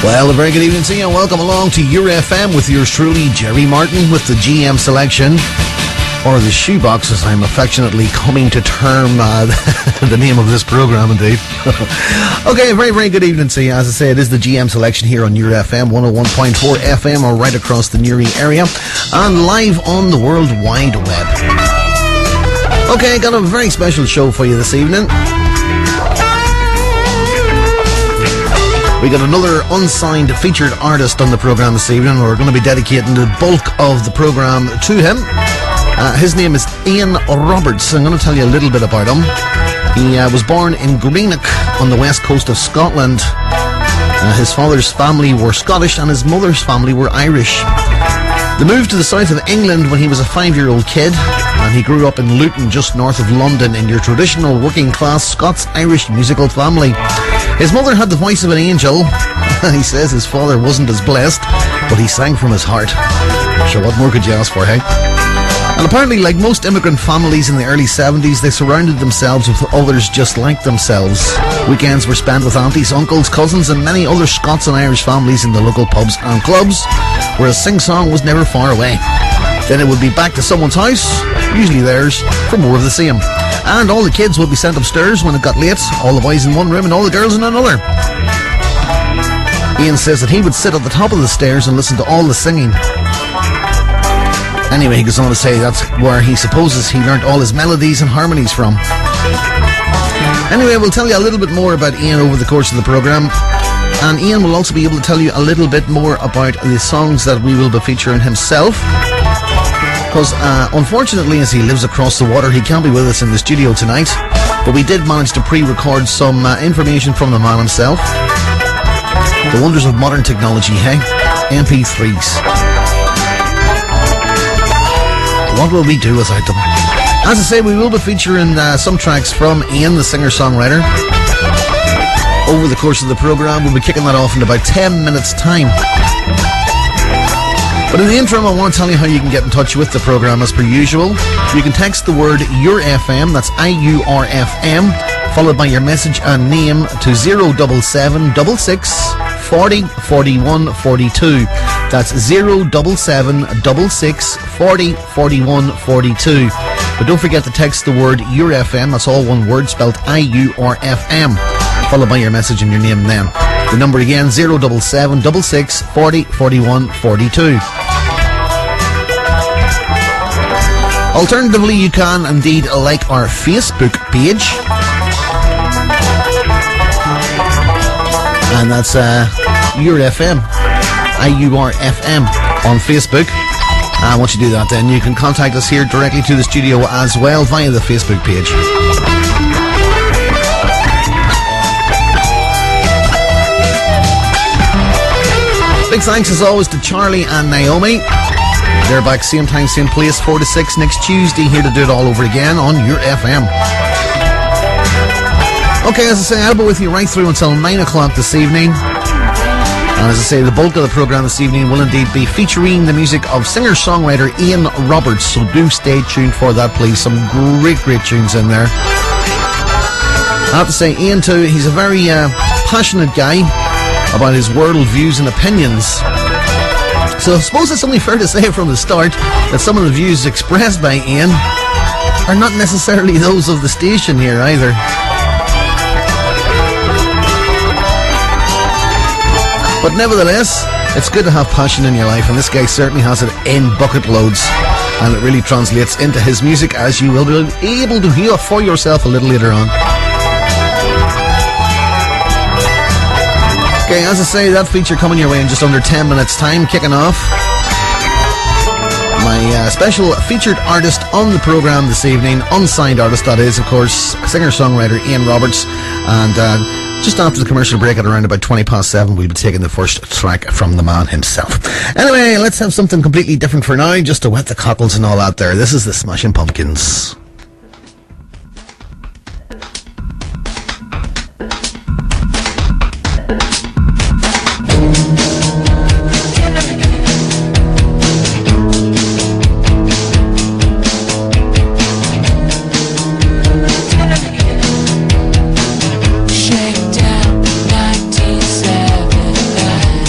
Well, a very good evening to you. Welcome along to Your FM with yours truly, Gerry Martin, with the GM selection, or the shoebox, as I'm affectionately coming to term the name of this programme, indeed. Okay, a very, very good evening to you. As I say, it is the GM selection here on Your FM, 101.4 FM, or right across the Newry area, and live on the World Wide Web. Okay, got a very special show for you this evening. We got another unsigned featured artist on the programme this evening. We're going to be dedicating the bulk of the programme to him. His name is Ian Roberts. I'm going to tell you a little bit about him. He was born in Greenock on the west coast of Scotland. His father's family were Scottish and his mother's family were Irish. They moved to the south of England when he was a 5-year-old kid, and he grew up in Luton, just north of London, in your traditional working-class Scots-Irish musical family. His mother had the voice of an angel. He says his father wasn't as blessed, but he sang from his heart. Sure, what more could you ask for, hey? And apparently, like most immigrant families in the early 70s, they surrounded themselves with others just like themselves. Weekends were spent with aunties, uncles, cousins, and many other Scots and Irish families in the local pubs and clubs, where a sing-song was never far away. Then it would be back to someone's house, usually theirs, for more of the same. And all the kids would be sent upstairs when it got late, all the boys in one room and all the girls in another. Ian says that he would sit at the top of the stairs and listen to all the singing. Anyway, he goes on to say that's where he supposes he learnt all his melodies and harmonies from. Anyway, we'll tell you a little bit more about Ian over the course of the programme. And Ian will also be able to tell you a little bit more about the songs that we will be featuring himself. Because unfortunately, as he lives across the water, he can't be with us in the studio tonight. But we did manage to pre-record some information from the man himself. The wonders of modern technology, hey? MP3s. What will we do without them? As I say, we will be featuring some tracks from Ian, the singer-songwriter. Over the course of the programme, we'll be kicking that off in about 10 minutes' time. But in the interim, I want to tell you how you can get in touch with the programme as per usual. You can text the word YourFM, that's IURFM, followed by your message and name to 07766 40 41 42. That's 07766 40 41 42. But don't forget to text the word YourFM, that's all one word, spelled IURFM, followed by your message and your name then. The number again, 07766 40 41 42. Alternatively, you can indeed like our Facebook page. And that's Your FM, IURFM on Facebook. And once you do that, then you can contact us here directly to the studio as well via the Facebook page. Big thanks as always to Charlie and Naomi. They're back same time, same place, 4 to 6 next Tuesday, here to do it all over again on Your FM. Okay, as I say, I'll be with you right through until 9 o'clock this evening. And as I say, the bulk of the programme this evening will indeed be featuring the music of singer-songwriter Ian Roberts, so do stay tuned for that, please. Some great, great tunes in there. I have to say, Ian too, he's a very passionate guy about his world views and opinions. So I suppose it's only fair to say from the start that some of the views expressed by Ian are not necessarily those of the station here either. But nevertheless, it's good to have passion in your life, and this guy certainly has it in bucket loads, and it really translates into his music, as you will be able to hear for yourself a little later on. Okay, as I say, that feature coming your way in just under 10 minutes time, kicking off. My special featured artist on the programme this evening, unsigned artist that is, of course, singer-songwriter Ian Roberts. And just after the commercial break at around about 7:20, we'll be taking the first track from the man himself. Anyway, let's have something completely different for now, just to whet the cockles and all out there. This is the Smashing Pumpkins. Shake down 1979.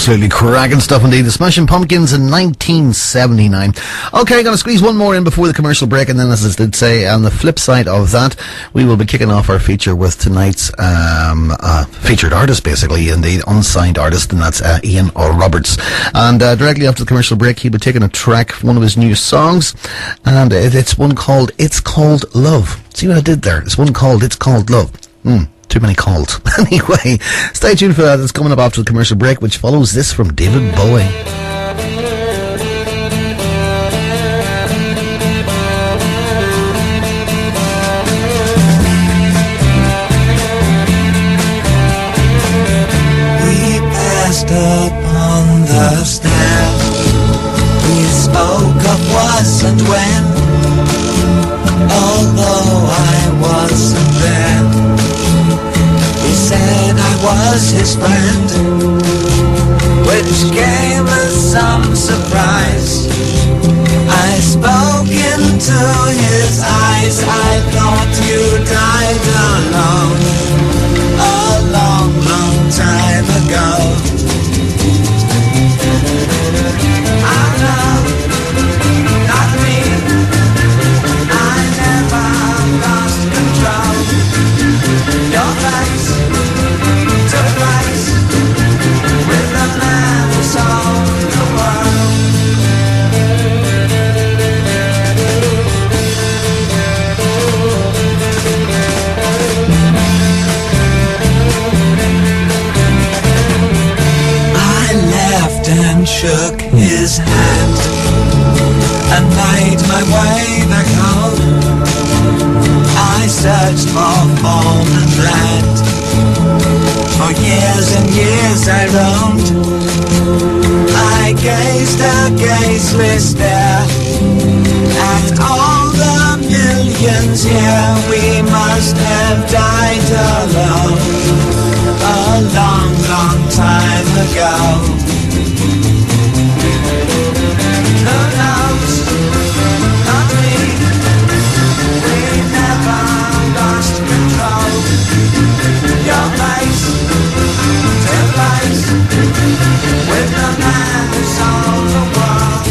Absolutely cracking stuff indeed. The Smashing Pumpkins in 1979. Okay, going to squeeze one more in before the commercial break, and then, as I did say, on the flip side of that, we will be kicking off our feature with tonight's featured artist, basically, indeed, unsigned artist, and that's Ian Roberts. And directly after the commercial break, he'll be taking a track, one of his new songs, and it's one called It's Called Love. See what I did there? It's one called It's Called Love. Too many calls. Anyway, stay tuned for that. It's coming up after the commercial break, which follows this from David Bowie. We passed upon the stairs. We spoke of was and when, although I wasn't there. He said I was his friend, which came as some surprise. I spoke into his eyes. I thought you died alone a long, long time ago. I know, not me, I never lost control. Your face took place with the man who sold the world. I laughed and shook his hand and made my way back home. I searched for form and land. For years and years I roamed. I gazed a gazeless stare at all the millions here. We must have died alone a long, long time ago. Who knows? Not me. We never lost control. Your place to place with the man who sold the world.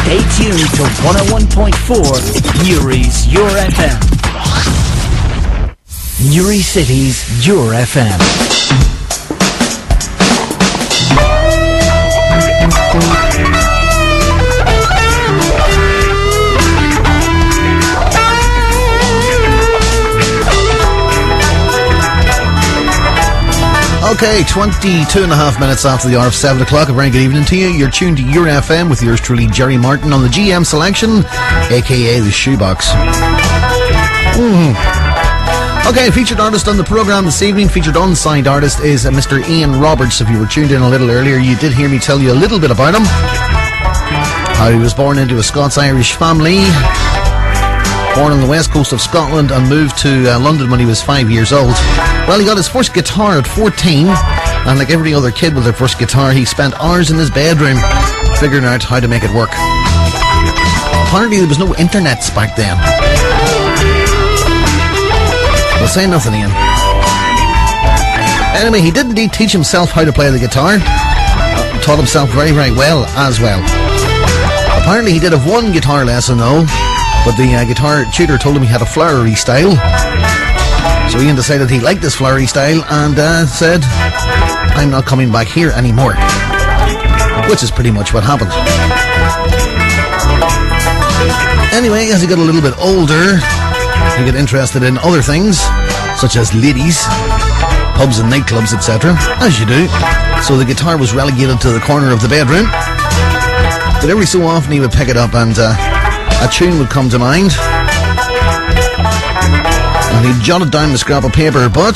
Stay tuned to 101.4 Newry's Your FM. Newry City's Your FM. Okay, 22 and a half minutes after the hour of 7 o'clock. A very good evening to you. You're tuned to Your FM with yours truly, Gerry Martin, on the GM selection, a.k.a. the Shoebox. Okay, featured artist on the programme this evening, featured unsigned artist is Mr. Ian Roberts. If you were tuned in a little earlier, you did hear me tell you a little bit about him. How he was born into a Scots-Irish family, born on the west coast of Scotland and moved to London when he was 5 years old. Well, he got his first guitar at 14, and like every other kid with their first guitar, he spent hours in his bedroom figuring out how to make it work. Apparently there was no internets back then. Well, say nothing, Ian. Anyway, he did indeed teach himself how to play the guitar. Taught himself very, very well as well. Apparently he did have one guitar lesson though, but the guitar tutor told him he had a flowery style. So Ian decided he liked this flowery style and said, I'm not coming back here anymore. Which is pretty much what happened. Anyway, as he got a little bit older, he got interested in other things, such as ladies, pubs and nightclubs, etc., as you do. So the guitar was relegated to the corner of the bedroom. But every so often he would pick it up and a tune would come to mind. And he'd jot it down on a scrap of paper, but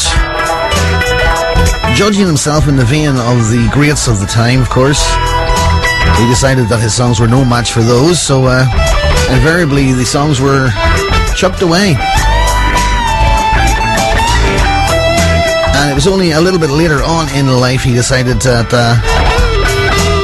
judging himself in the vein of the greats of the time, of course, he decided that his songs were no match for those, so invariably the songs were chucked away. And it was only a little bit later on in life he decided that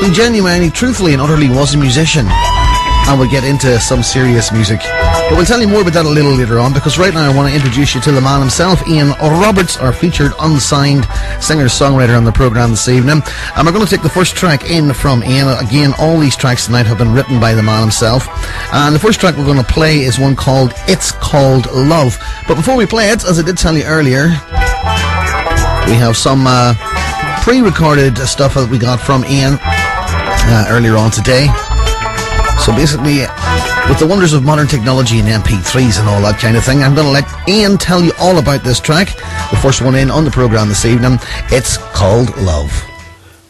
he genuinely, truthfully and utterly was a musician and would get into some serious music. But we'll tell you more about that a little later on, because right now I want to introduce you to the man himself, Ian Roberts, our featured unsigned singer-songwriter on the programme this evening. And we're going to take the first track in from Ian. Again, all these tracks tonight have been written by the man himself. And the first track we're going to play is one called It's Called Love. But before we play it, as I did tell you earlier, we have some pre-recorded stuff that we got from Ian earlier on today. So basically, with the wonders of modern technology and MP3s and all that kind of thing, I'm going to let Ian tell you all about this track. The first one in on the programme this evening. It's called Love.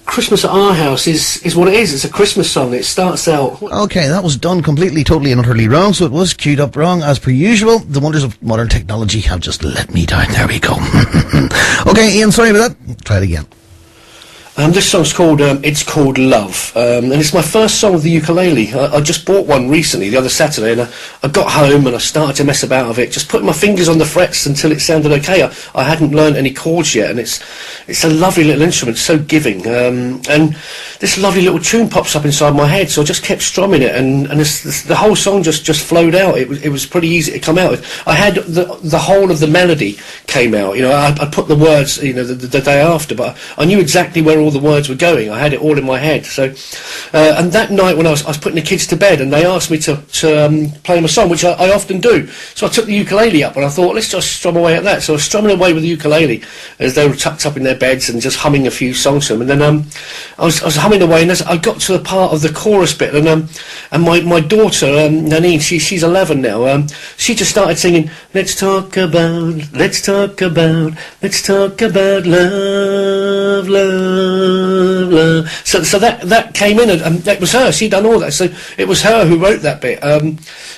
Christmas at Our House is what it is. It's a Christmas song. It starts out... Okay, that was done completely, totally and utterly wrong, so it was queued up wrong as per usual. The wonders of modern technology have just let me down. There we go. Okay, Ian, sorry about that. Try it again. This song's called It's Called Love, and it's my first song with the ukulele. I just bought one recently, the other Saturday, and I got home and I started to mess about with it, just putting my fingers on the frets until it sounded okay. I hadn't learned any chords yet, and it's a lovely little instrument, so giving. And this lovely little tune pops up inside my head, so I just kept strumming it, and the whole song just flowed out. It was pretty easy to come out with. I had the whole of the melody came out. You know, I put the words, you know, the day after, but I knew exactly where all the words were going. I had it all in my head. So, and that night when I was putting the kids to bed, and they asked me to play them a song, which I often do. So I took the ukulele up, and I thought, let's just strum away at that. So I was strumming away with the ukulele as they were tucked up in their beds and just humming a few songs to them. And then I was humming away, and as I got to the part of the chorus bit, and my daughter Nanine, she's 11 now. She just started singing, let's talk about love, love. So that came in, and that was her. She'd done all that, so it was her who wrote that bit.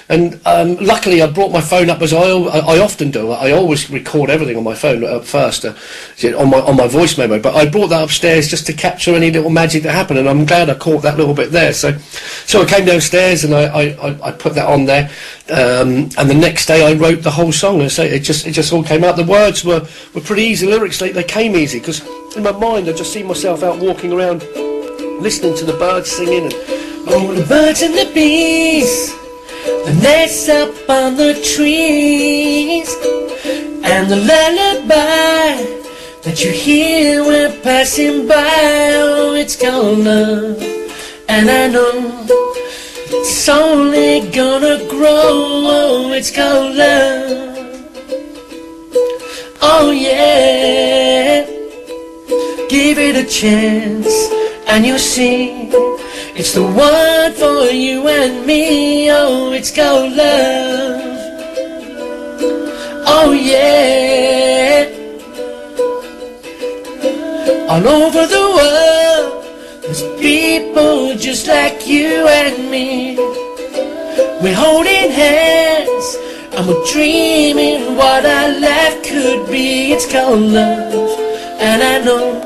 And luckily, I brought my phone up, as I often do. I always record everything on my phone at first, on my voice memo. But I brought that upstairs just to capture any little magic that happened, and I'm glad I caught that little bit there. So I came downstairs and I put that on there, and the next day I wrote the whole song. And so it just all came out. The words were pretty easy. Lyrics, they came easy, because in my mind I just see myself out walking around, listening to the birds singing, and oh, the birds and the bees, the nests up on the trees, and the lullaby that you hear when passing by. Oh, it's called love, and I know it's only gonna grow. Oh, it's called love. Oh yeah, give it a chance and you'll see it's the one for you and me. Oh, it's called love. Oh yeah, all over the world there's people just like you and me. We're holding hands I'm dreaming what our life could be. It's called love, and I know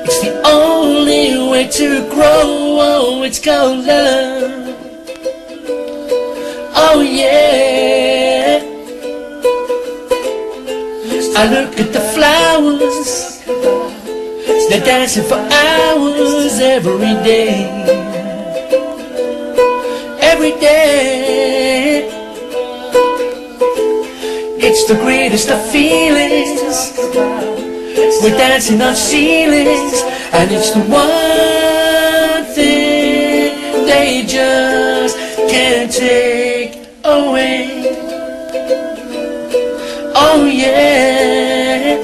it's the only way to grow. Oh, it's called love. Oh yeah. I look at the flowers, they're dancing for hours every day. Every day. It's the greatest of feelings. We're dancing on ceilings, and it's the one thing they just can't take away. Oh yeah.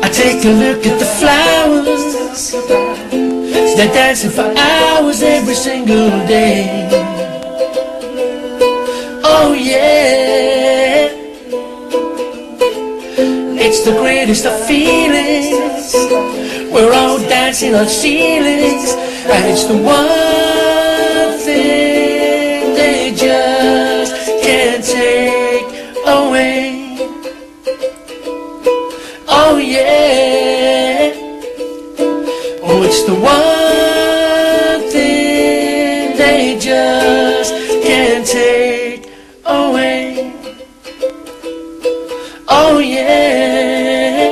I take a look at the flowers, they're dancing for hours every single day. Oh yeah. It's the greatest of feelings. We're all dancing on ceilings, and it's the one thing they just can't take away. Oh yeah. Oh, it's the one thing they just can't take away. Oh yeah.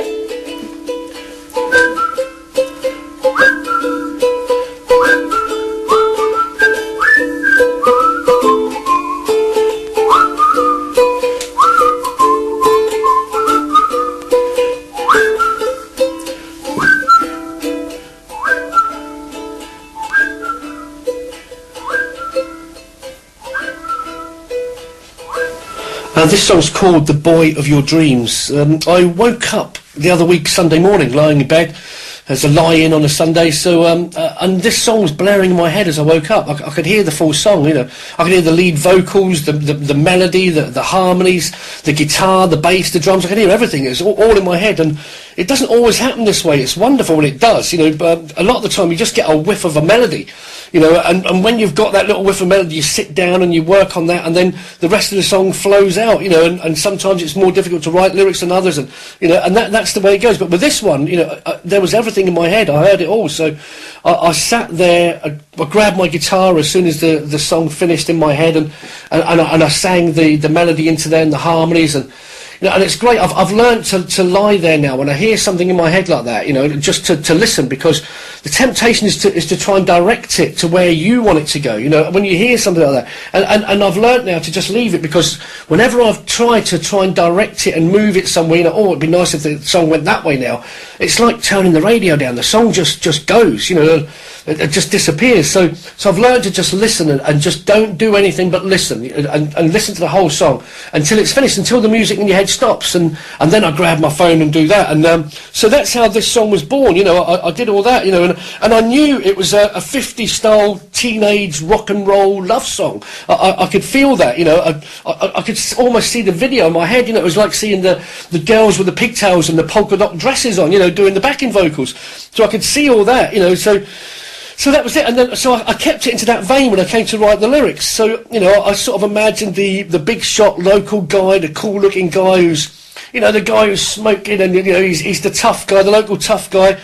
This song's called The Boy of Your Dreams. I woke up the other week, Sunday morning, lying in bed as a lie-in on a Sunday, so and this song was blaring in my head as I woke up. I could hear the full song, you know. I could hear the lead vocals, the melody, the harmonies, the guitar, the bass, the drums. I could hear everything. It was all in my head, and it doesn't always happen this way. It's wonderful when it does, you know, but a lot of the time you just get a whiff of a melody, you know, and when you've got that little whiff of melody, you sit down and you work on that, and then the rest of the song flows out, you know, and sometimes it's more difficult to write lyrics than others, and, you know, and that's the way it goes. But with this one, you know, there was everything in my head. I heard it all, so I sat there, I grabbed my guitar as soon as the song finished in my head, and I sang the melody into there and the harmonies, and you know, and it's great. I've learned to lie there now when I hear something in my head like that, you know, just to listen, because the temptation is to try and direct it to where you want it to go, you know, when you hear something like that. And I've learned now to just leave it, because whenever I've tried to try and direct it and move it somewhere, you know, oh, it'd be nice if the song went that way now, it's like turning the radio down. The song just goes, you know, it just disappears. So I've learned to just listen and just don't do anything but listen, and listen to the whole song until it's finished, until the music in your head stops, and then I grab my phone and do that. And so that's how this song was born, you know. I did all that, you know, and I knew it was a 50s style teenage rock and roll love song. I could feel that, you know. I could almost see the video in my head, you know. It was like seeing the girls with the pigtails and the polka dot dresses on, you know, doing the backing vocals. So I could see all that, you know. So that was it, and then so I kept it into that vein when I came to write the lyrics. So, you know, I sort of imagined the big shot local guy, the cool looking guy who's, you know, the guy who's smoking, and, you know, he's the tough guy, the local tough guy,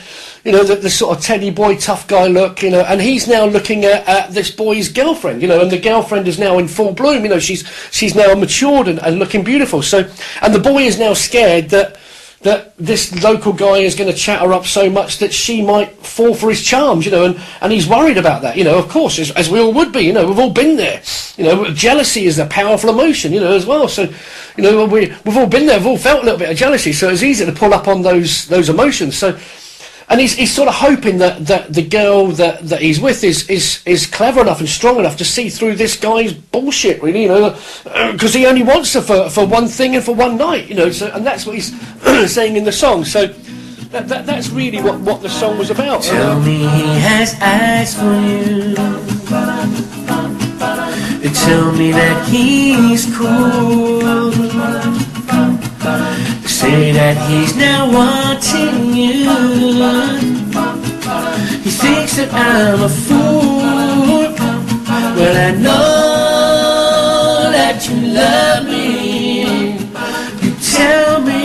you know, the sort of teddy boy tough guy look, you know, and he's now looking at this boy's girlfriend, you know, and the girlfriend is now in full bloom, you know, she's now matured and looking beautiful. So, and the boy is now scared that this local guy is going to chat her up so much that she might fall for his charms, you know, and he's worried about that, you know, of course, as we all would be, you know, we've all been there, you know. Jealousy is a powerful emotion, you know, as well. So, you know, we've all been there, we've all felt a little bit of jealousy, so it's easy to pull up on those emotions. So, and he's sort of hoping that the girl that he's with is clever enough and strong enough to see through this guy's bullshit, really, you know, because he only wants her for one thing and for one night, you know. So, and that's what he's saying in the song. So that's really what the song was about. Tell me he has eyes for you. Tell me that he's cool. Say that he's now wanting you. He thinks that I'm a fool. Well, I know that you love me. You tell me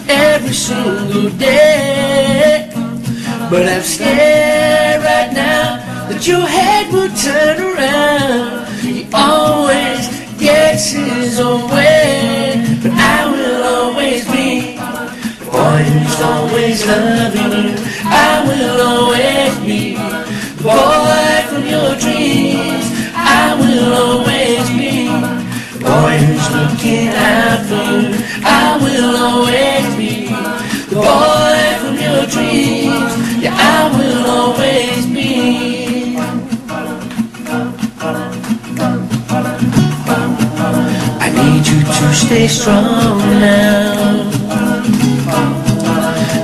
every single day. But I'm scared right now that your head will turn around. He always gets his own way. But I will always be the boy who's always loving you. I will always be the boy from your dreams. I will always be the boy who's looking out for you. I will always be the boy from your dreams. Yeah, I will always be. I need you to stay strong now.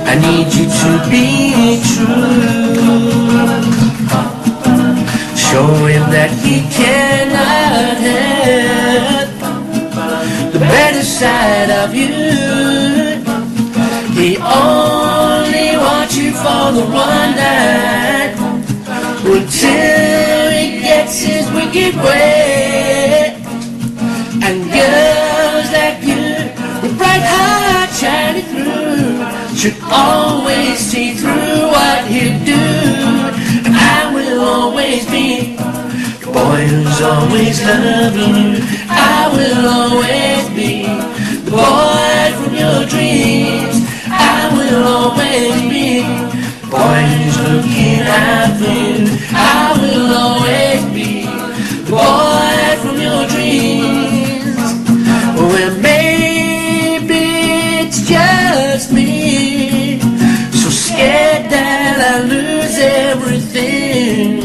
I need you to be true. Show him that he cannot have the better side of you. He only wants you for the one night, until he gets his wicked way. And girls like you, with bright heart shining through, should always see through what he'll do. And I will always be the boy who's always loving you. I will always be the boy from your dreams. I will always be the boy who's looking out for you. I will always be the boy from your dreams. Well, maybe it's just me, so scared that I lose everything.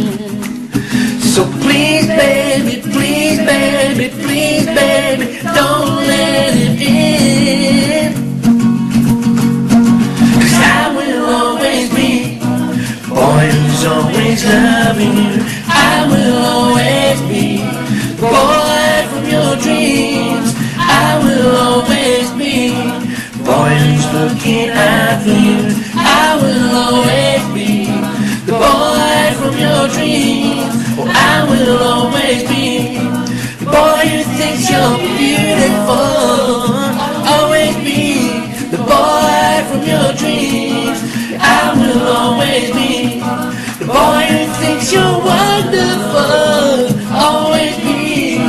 So please, baby, please, baby, please, baby, don't let it in. 'Cause I will always be the boy who's always loving you. I will always be the boy from your dreams. I will always be the boy who's looking out for you. I will always be the boy from your dreams. Oh, I will always be the boy who thinks you're beautiful. Always be the boy from your dreams. I will always be the boy who thinks you're wonderful. Always be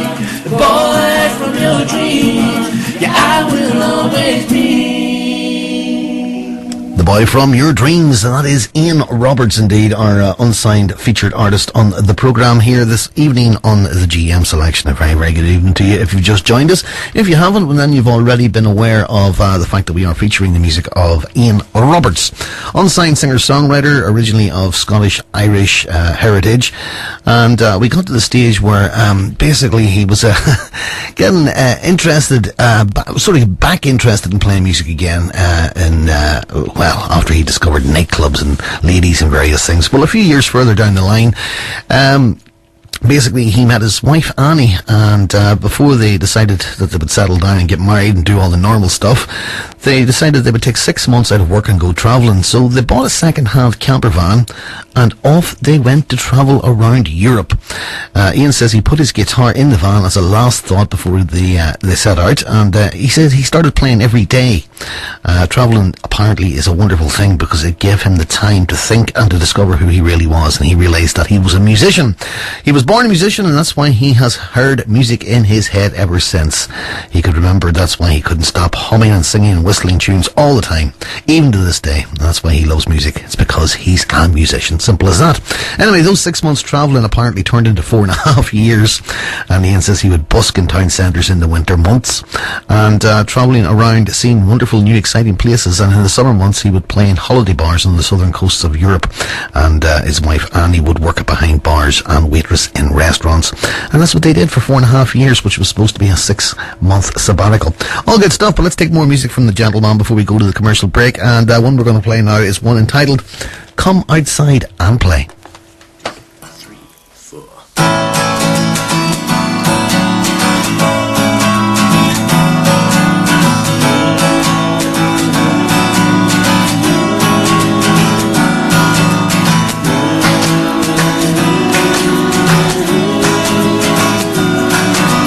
the boy from your dreams. Yeah, I will always be. The boy from your dreams, and that is Ian Roberts, indeed, our unsigned featured artist on the programme here this evening on the GM Selection. A very, very good evening to you if you've just joined us. If you haven't, well, then you've already been aware of the fact that we are featuring the music of Ian Roberts, unsigned singer-songwriter, originally of Scottish-Irish heritage, and we got to the stage where basically he was getting interested, sort of back interested in playing music again, after he discovered nightclubs and ladies and various things. Well, a few years further down the line, basically he met his wife Annie, and before they decided that they would settle down and get married and do all the normal stuff, they decided they would take 6 months out of work and go travelling. So they bought a second-hand camper van and off they went to travel around Europe. Ian says he put his guitar in the van as a last thought before they set out, and he said he started playing every day. Travelling apparently is a wonderful thing because it gave him the time to think and to discover who he really was, and he realised that he was a musician. He was born a musician, and that's why he has heard music in his head ever since. He could remember that's why he couldn't stop humming and singing and whistling tunes all the time, even to this day. And that's why he loves music. It's because he's a musician. Simple as that. Anyway, those 6 months travelling apparently turned into 4.5 years, and Ian says he would busk in town centres in the winter months and travelling around, seeing wonderful new exciting places, and in the summer months he would play in holiday bars on the southern coasts of Europe, and his wife Annie would work behind bars and waitress in restaurants, and that's what they did for 4.5 years, which was supposed to be a 6-month sabbatical. All good stuff, but let's take more music from the gentlemen, before we go to the commercial break. And one we're going to play now is one entitled Come Outside and Play. 3, 4.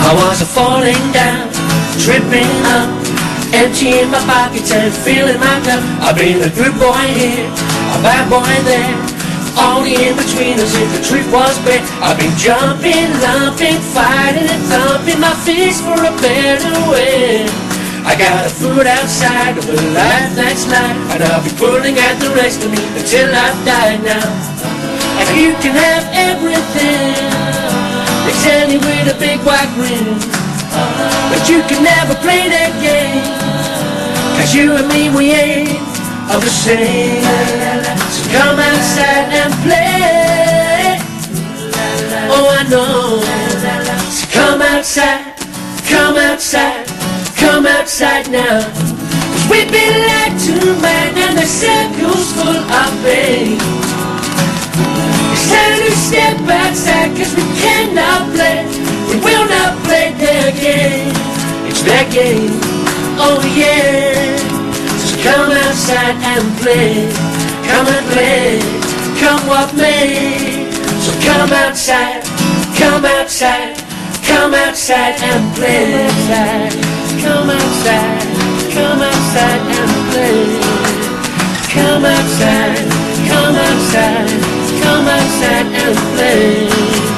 I was falling down, tripping up, emptying my pockets and filling my cup. I've been a good boy here, a bad boy there, all the in-betweeners if the truth was bare. I've been jumping, lumping, fighting and thumping my fist for a better way. I got a foot outside of a life that's life, and I'll be pulling at the rest of me until I've died now. And you can have everything, they tell you with a big white ring, but you can never play that game, 'cause you and me, we ain't of the same. So come outside and play. Oh, I know. So come outside, come outside, come outside now. 'Cause we've been lied to, man, and the circle's full of pain. It's time to step outside, 'cause we cannot play, we will not play their game. It's their game, oh yeah. So come outside and play, come and play, come what may. So come outside, come outside, come outside and play. Come outside, come outside and play. Come outside, come outside, come outside and play.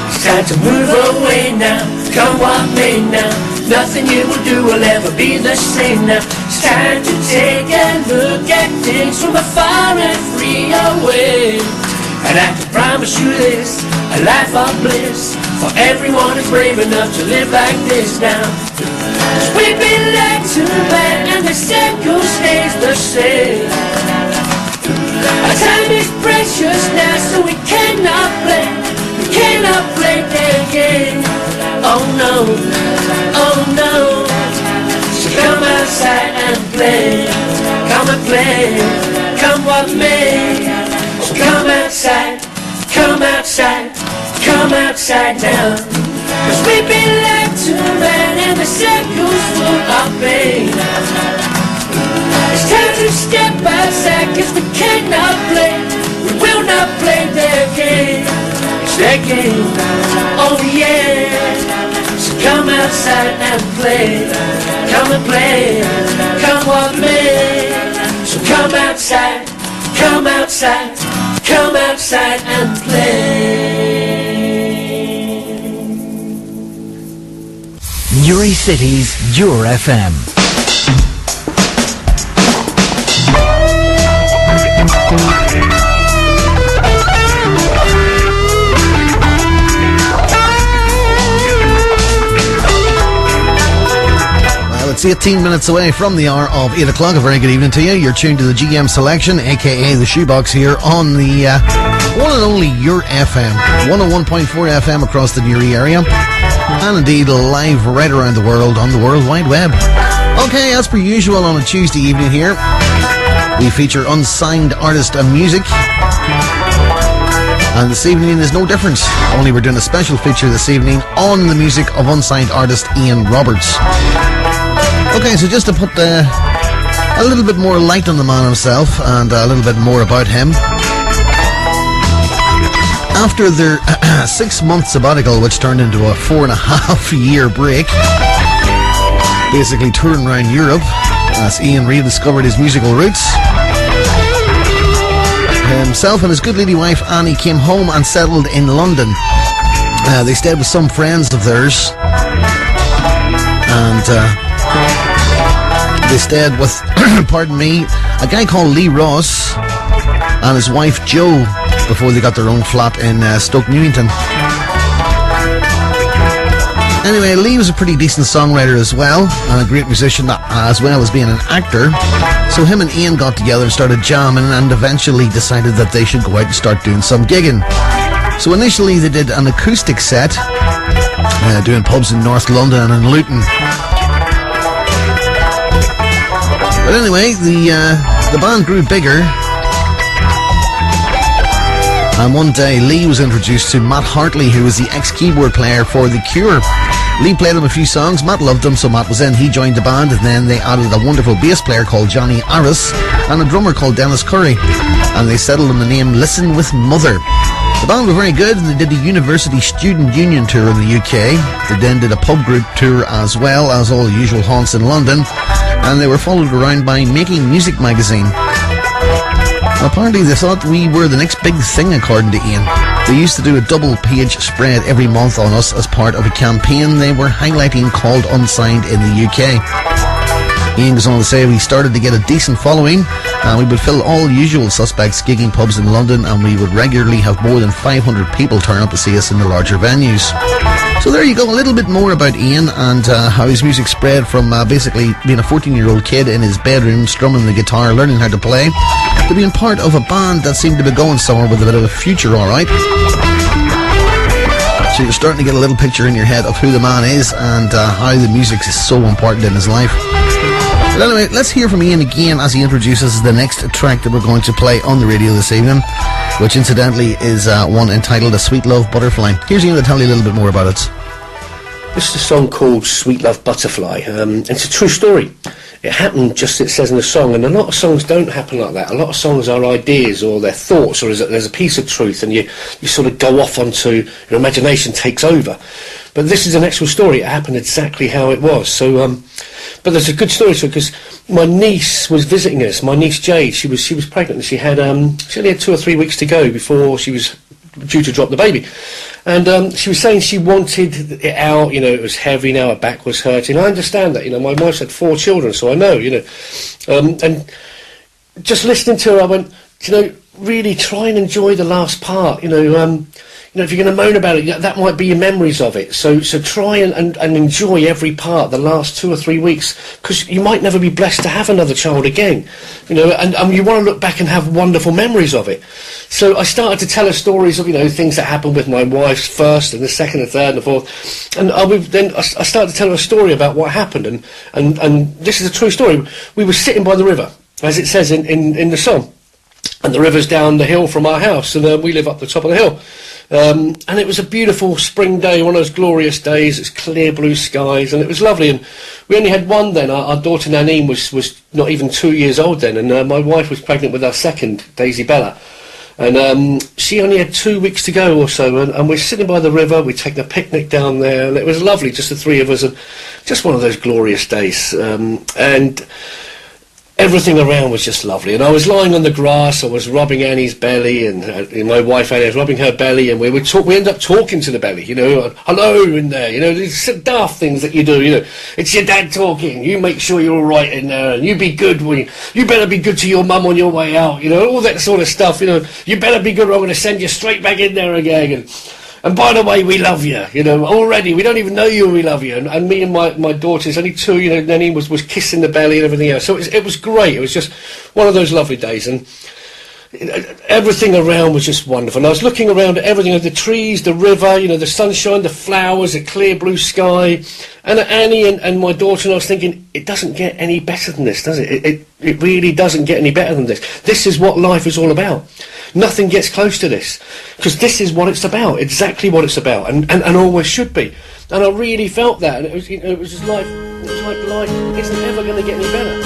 It's time to move away now, come what may now. Nothing you will do will ever be the same now. It's time to take a look at things from afar and free away. And I can promise you this, a life of bliss, for everyone who's brave enough to live like this now. 'Cause we've been lied to, man, and the circle stays the same. Our time is precious now, so we cannot play their game. Oh no, oh no. So come outside and play, come and play, come what may. So come outside, come outside, come outside now. 'Cause we've been lied to, man, and the circle's full of pain. It's time to step outside, 'cause we cannot play, we will not play their game. It's their game, oh yeah. So come outside and play, come and play, come what may. So come outside, come outside, come outside and play. Newry City's Your FM. It's 18 minutes away from the hour of 8 o'clock. A very good evening to you. You're tuned to the GM Selection, aka the Shoebox, here on the one and only Your FM, 101.4 FM across the Newry area, and indeed live right around the world on the World Wide Web. Okay, as per usual on a Tuesday evening here, we feature unsigned artist and music. And this evening is no different, only we're doing a special feature this evening on the music of unsigned artist Ian Roberts. Okay, so just to put a little bit more light on the man himself and a little bit more about him. After their 6-month sabbatical, which turned into a 4.5-year break, basically touring around Europe as Ian rediscovered his musical roots, himself and his good lady wife Annie came home and settled in London. They stayed with some friends of theirs, and they stayed with, pardon me, a guy called Lee Ross and his wife Jo before they got their own flat in Stoke Newington. Anyway, Lee was a pretty decent songwriter as well, and a great musician as well as being an actor. So him and Ian got together and started jamming, and eventually decided that they should go out and start doing some gigging. So initially they did an acoustic set, doing pubs in North London and in Luton. But anyway, the band grew bigger, and one day Lee was introduced to Matt Hartley, who was the ex-keyboard player for The Cure. Lee played him a few songs, Matt loved him, so Matt was in. He joined the band, and then they added a wonderful bass player called Johnny Arris and a drummer called Dennis Curry, and they settled on the name Listen With Mother. The band were very good, and they did the University Student Union tour in the UK. They then did a pub group tour as well as all the usual haunts in London, and they were followed around by Making Music magazine. Apparently they thought we were the next big thing, according to Ian. They used to do a double-page spread every month on us as part of a campaign they were highlighting called Unsigned in the UK. Ian goes on to say, we started to get a decent following, and we would fill all the usual suspects gigging pubs in London, and we would regularly have more than 500 people turn up to see us in the larger venues. So there you go, a little bit more about Ian and how his music spread from basically being a 14-year-old kid in his bedroom strumming the guitar, learning how to play, to being part of a band that seemed to be going somewhere with a bit of a future, alright? So you're starting to get a little picture in your head of who the man is and how the music is so important in his life. But anyway, let's hear from Ian again as he introduces the next track that we're going to play on the radio this evening, which incidentally is one entitled A Sweet Love Butterfly. Here's Ian to tell you a little bit more about it. This is a song called Sweet Love Butterfly. It's a true story. It happened just as it says in the song, and a lot of songs don't happen like that. A lot of songs are ideas or they're thoughts, or there's a piece of truth, and you sort of go off onto, your imagination takes over. But this is an actual story. It happened exactly how it was. So, but there's a good story to it, because my niece was visiting us. My niece Jade, she was pregnant, and she only had 2 or 3 weeks to go before she was due to drop the baby. And she was saying she wanted it out, it was heavy now, her back was hurting. I understand that, my wife's had 4 children, so I know, and just listening to her, I went, really try and enjoy the last part, if you're going to moan about it, that might be your memories of it. So try and enjoy every part, the last 2 or 3 weeks, because you might never be blessed to have another child again, and you want to look back and have wonderful memories of it. So I started to tell her stories of, things that happened with my wife's first and the second and third and the fourth. And I started to tell her a story about what happened. And this is a true story. We were sitting by the river, as it says in the song. And the river's down the hill from our house, and we live up the top of the hill. And it was a beautiful spring day, one of those glorious days. It's clear blue skies, and it was lovely. And we only had one then. Our daughter Nanine was not even 2 years old then, and my wife was pregnant with our second, Daisy Bella. And she only had 2 weeks to go or so, and we're sitting by the river, we'd taken a picnic down there, and it was lovely, just the 3 of us, and just one of those glorious days. And everything around was just lovely, and I was lying on the grass. I was rubbing Annie's belly, and my wife Annie was rubbing her belly, and we ended up talking to the belly, hello in there, these daft things that you do, it's your dad talking, you make sure you're all right in there, and you be good, you better be good to your mum on your way out, all that sort of stuff, you better be good or I'm going to send you straight back in there again. And by the way, we love you, already. We don't even know you, we love you. And me and my daughters, only 2, Nanine was kissing the belly and everything else. So it was great. It was just one of those lovely days. And everything around was just wonderful. And I was looking around at everything, the trees, the river, the sunshine, the flowers, the clear blue sky. And at Annie and my daughter, and I was thinking, it doesn't get any better than this, does it? It really doesn't get any better than this. This is what life is all about. Nothing gets close to this, because this is what it's about, exactly what it's about, and always should be. And I really felt that, and it was just life isn't ever going to get any better.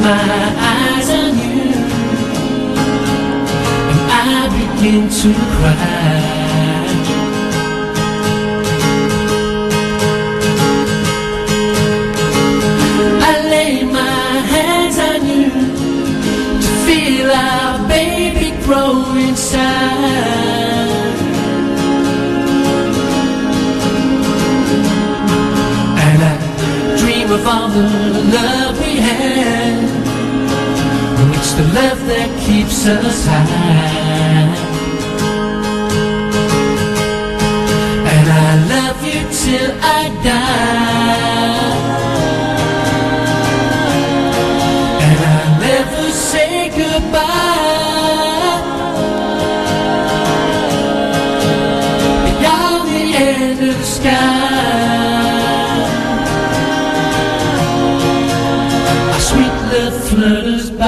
My eyes on you, and I begin to cry. I lay feel our baby grow inside. And I dream of all the love we had. It's the love that keeps us high. And I love you till I die. And I never say goodbye. Beyond the end of the sky, our sweet love flutters by.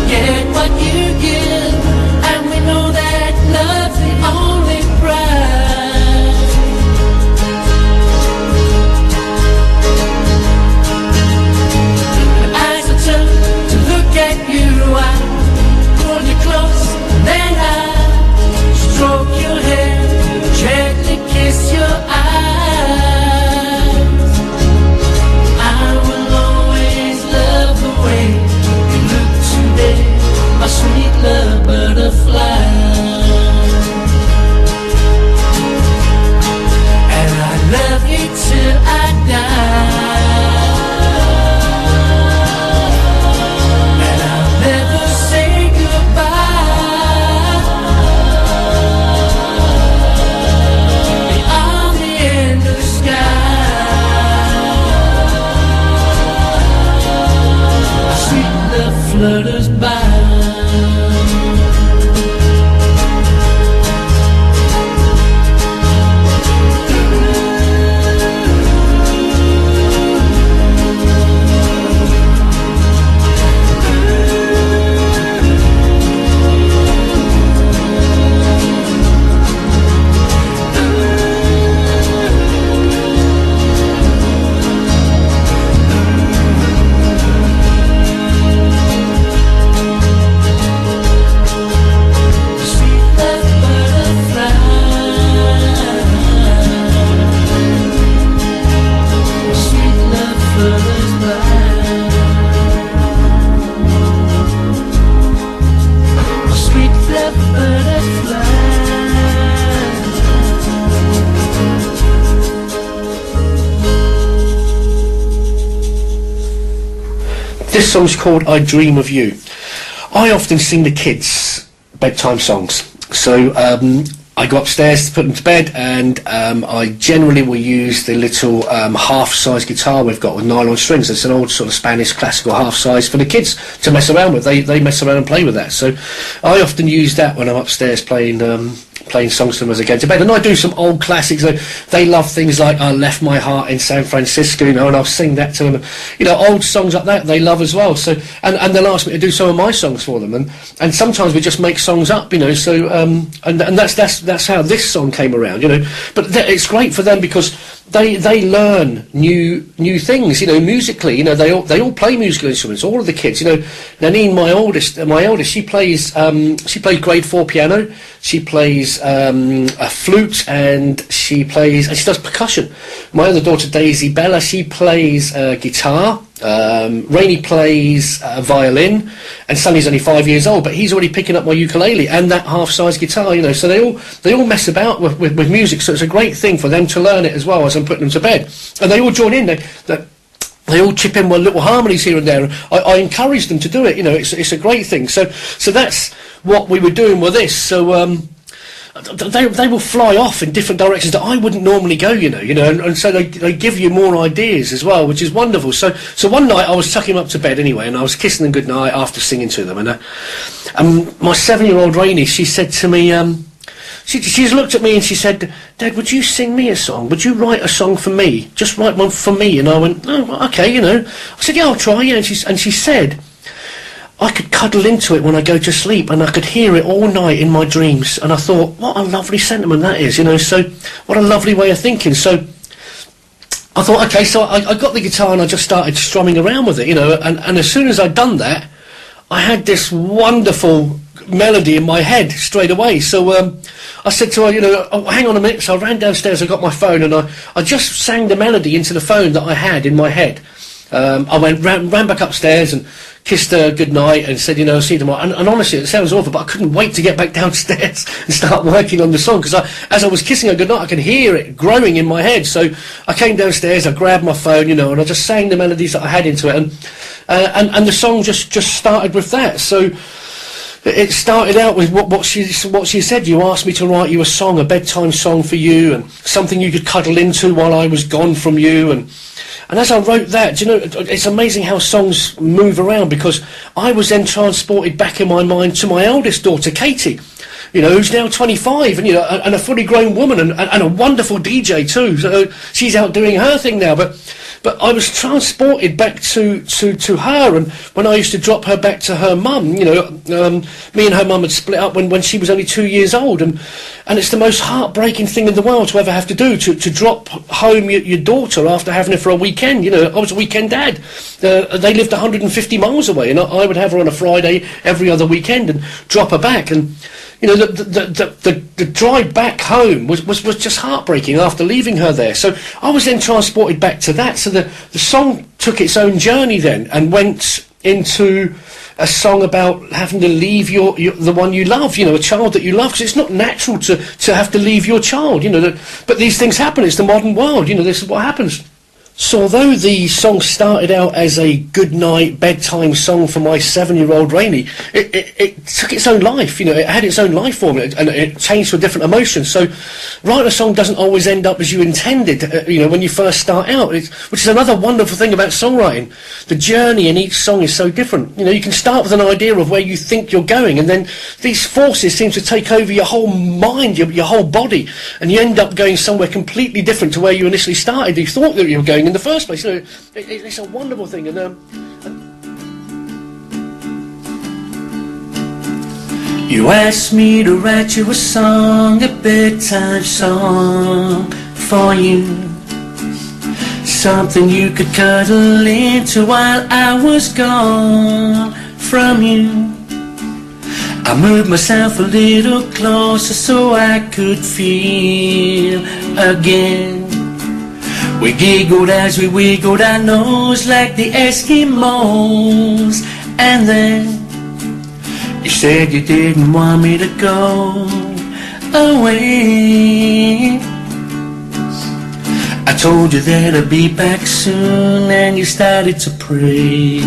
Get what you give, and we know that love's the only prize. Eyes are turned to look at you, I pull you close, then I stroke your hair, gently kiss your eyes. I will always love the way my sweet love butterfly. And I love you till I die. And I'll never say goodbye. Beyond the end of the sky, my sweet love flutters by. This song's called I Dream of You. I often sing the kids bedtime songs. So I go upstairs to put them to bed, and I generally will use the little half-size guitar we've got with nylon strings. It's an old sort of Spanish classical half-size for the kids to mess around with. They mess around and play with that. So I often use that when I'm upstairs playing songs to them as they go to bed. And I do some old classics. They love things like I Left My Heart in San Francisco, and I'll sing that to them. Old songs like that they love as well. So and they'll ask me to do some of my songs for them, and sometimes we just make songs up, so and that's how this song came around, But it's great for them because they learn new things, musically. They all play musical instruments. All of the kids, Nanine, my eldest, she plays grade 4 piano. She plays a flute, and she does percussion. My other daughter Daisy Bella, she plays guitar. Rainey plays violin, and Sonny's only 5 years old, but he's already picking up my ukulele and that half-size guitar. So they all mess about with music. So it's a great thing for them to learn it as well as I'm putting them to bed, and they all join in. They all chip in with little harmonies here and there. I encourage them to do it. It's a great thing. So that's what we were doing with this. So they will fly off in different directions that I wouldn't normally go, and so they give you more ideas as well, which is wonderful. So one night I was tucking them up to bed anyway, and I was kissing them goodnight after singing to them, and my 7-year-old Rainey, she said to me, she's looked at me and she said, "Dad, would you sing me a song? Would you write a song for me? Just write one for me." And I went, "Oh, okay, I said, "Yeah, I'll try." Yeah, and she said, "I could cuddle into it when I go to sleep, and I could hear it all night in my dreams." And I thought, what a lovely sentiment that is, So what a lovely way of thinking. So I thought, okay, so I got the guitar and I just started strumming around with it, you know, and as soon as I'd done that, I had this wonderful melody in my head straight away. So I said to her, you know, oh, hang on a minute. So I ran downstairs, I got my phone, and I just sang the melody into the phone that I had in my head. I ran back upstairs and kissed her goodnight and said, you know, see you tomorrow. And honestly, it sounds awful, but I couldn't wait to get back downstairs and start working on the song, because as I was kissing her goodnight, I could hear it growing in my head. So I came downstairs, I grabbed my phone, you know, and I just sang the melodies that I had into it, and the song just started with that. So it started out with what she said. You asked me to write you a song, a bedtime song for you, and something you could cuddle into while I was gone from you. And as I wrote that, you know, it's amazing how songs move around, because I was then transported back in my mind to my eldest daughter, Katie, you know, who's now 25, and, you know, and a fully grown woman, and a wonderful DJ too. So she's out doing her thing now. But I was transported back to her, and when I used to drop her back to her mum, you know, me and her mum had split up when she was only 2 years old, and it's the most heartbreaking thing in the world to ever have to do, to drop home your daughter after having her for a weekend. You know, I was a weekend dad. They lived 150 miles away, and I would have her on a Friday every other weekend and drop her back. And you know, the drive back home was just heartbreaking after leaving her there. So I was then transported back to that. So the song took its own journey then, and went into a song about having to leave the one you love, you know, a child that you love, because it's not natural to have to leave your child, you know. But these things happen. It's the modern world, you know. This is what happens. So although the song started out as a goodnight bedtime song for my 7-year-old Rainey, it took its own life, you know, it had its own life form, and it changed to a different emotion. So writing a song doesn't always end up as you intended, you know, when you first start out, which is another wonderful thing about songwriting. The journey in each song is so different. You know, you can start with an idea of where you think you're going, and then these forces seem to take over your whole mind, your whole body, and you end up going somewhere completely different to where you initially started. You thought that you were going in the first place. You know, it's a wonderful thing. You asked me to write you a song, a bedtime song for you, something you could cuddle into while I was gone from you. I moved myself a little closer so I could feel again. We giggled as we wiggled our nose like the Eskimos. And then you said you didn't want me to go away. I told you that I'd be back soon, and you started to pray.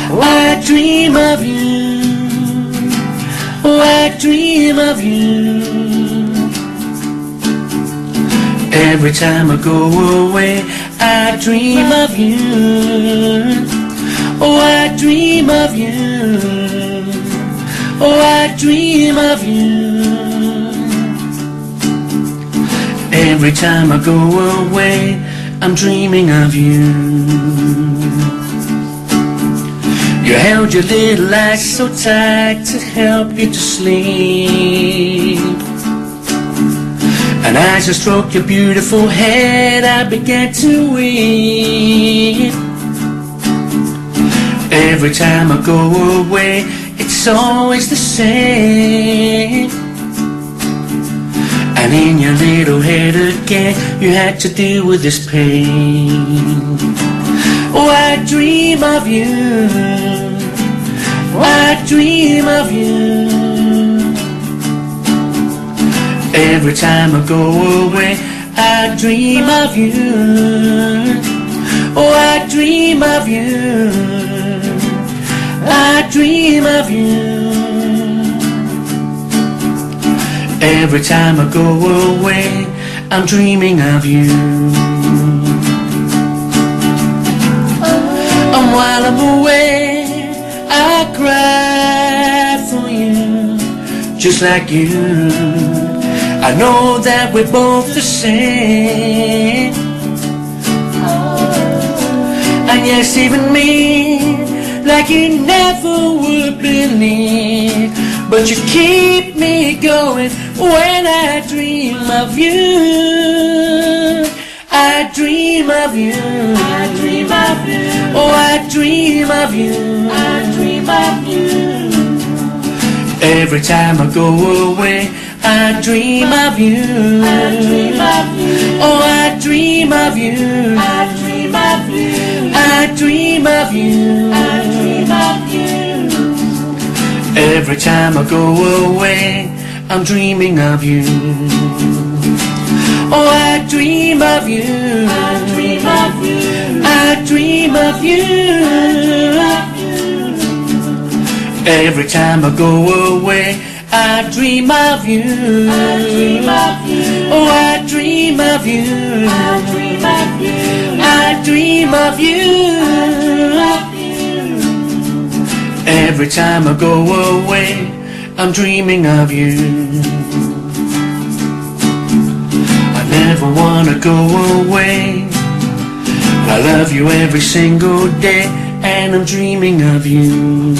Oh, I dream of you. Oh, I dream of you. Every time I go away, I dream of you. Oh, I dream of you. Oh, I dream of you. Every time I go away, I'm dreaming of you. You held your little eyes so tight to help you to sleep. And as I stroked your beautiful head, I began to weep. Every time I go away, it's always the same. And in your little head again, you had to deal with this pain. Oh, I dream of you. Oh, I dream of you. Every time I go away, I dream of you. Oh, I dream of you. I dream of you. Every time I go away, I'm dreaming of you. And while I'm away, I cry for you, just like you. I know that we're both the same. And yes, even me, like you never would believe. But you keep me going when I dream of you. I dream of you. I dream of you. Oh, I dream of you. I dream of you. Every time I go away, I dream of you. I dream of you. Oh, I dream of you. I dream of you. I dream of you. I dream of you. Every time I go away, I'm dreaming of you. Oh, I dream of you. I dream of you. I dream of you. Every time I go away, I dream of you. I dream of you. Oh, I dream of you. I dream of you. I dream of you. Every time I go away, I'm dreaming of you. I never wanna go away. I love you every single day, and I'm dreaming of you.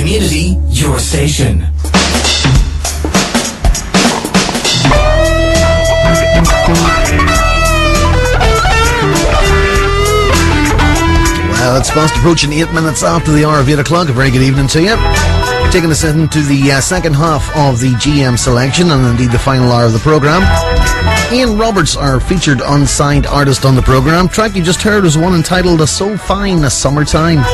community, your station. Well, it's fast approaching 8 minutes after the hour of 8 o'clock. A very good evening to you. Taking us into the second half of the GM selection and indeed the final hour of the programme. Ian Roberts, our featured unsigned artist on the programme. Track you just heard was one entitled So Fine a Summertime.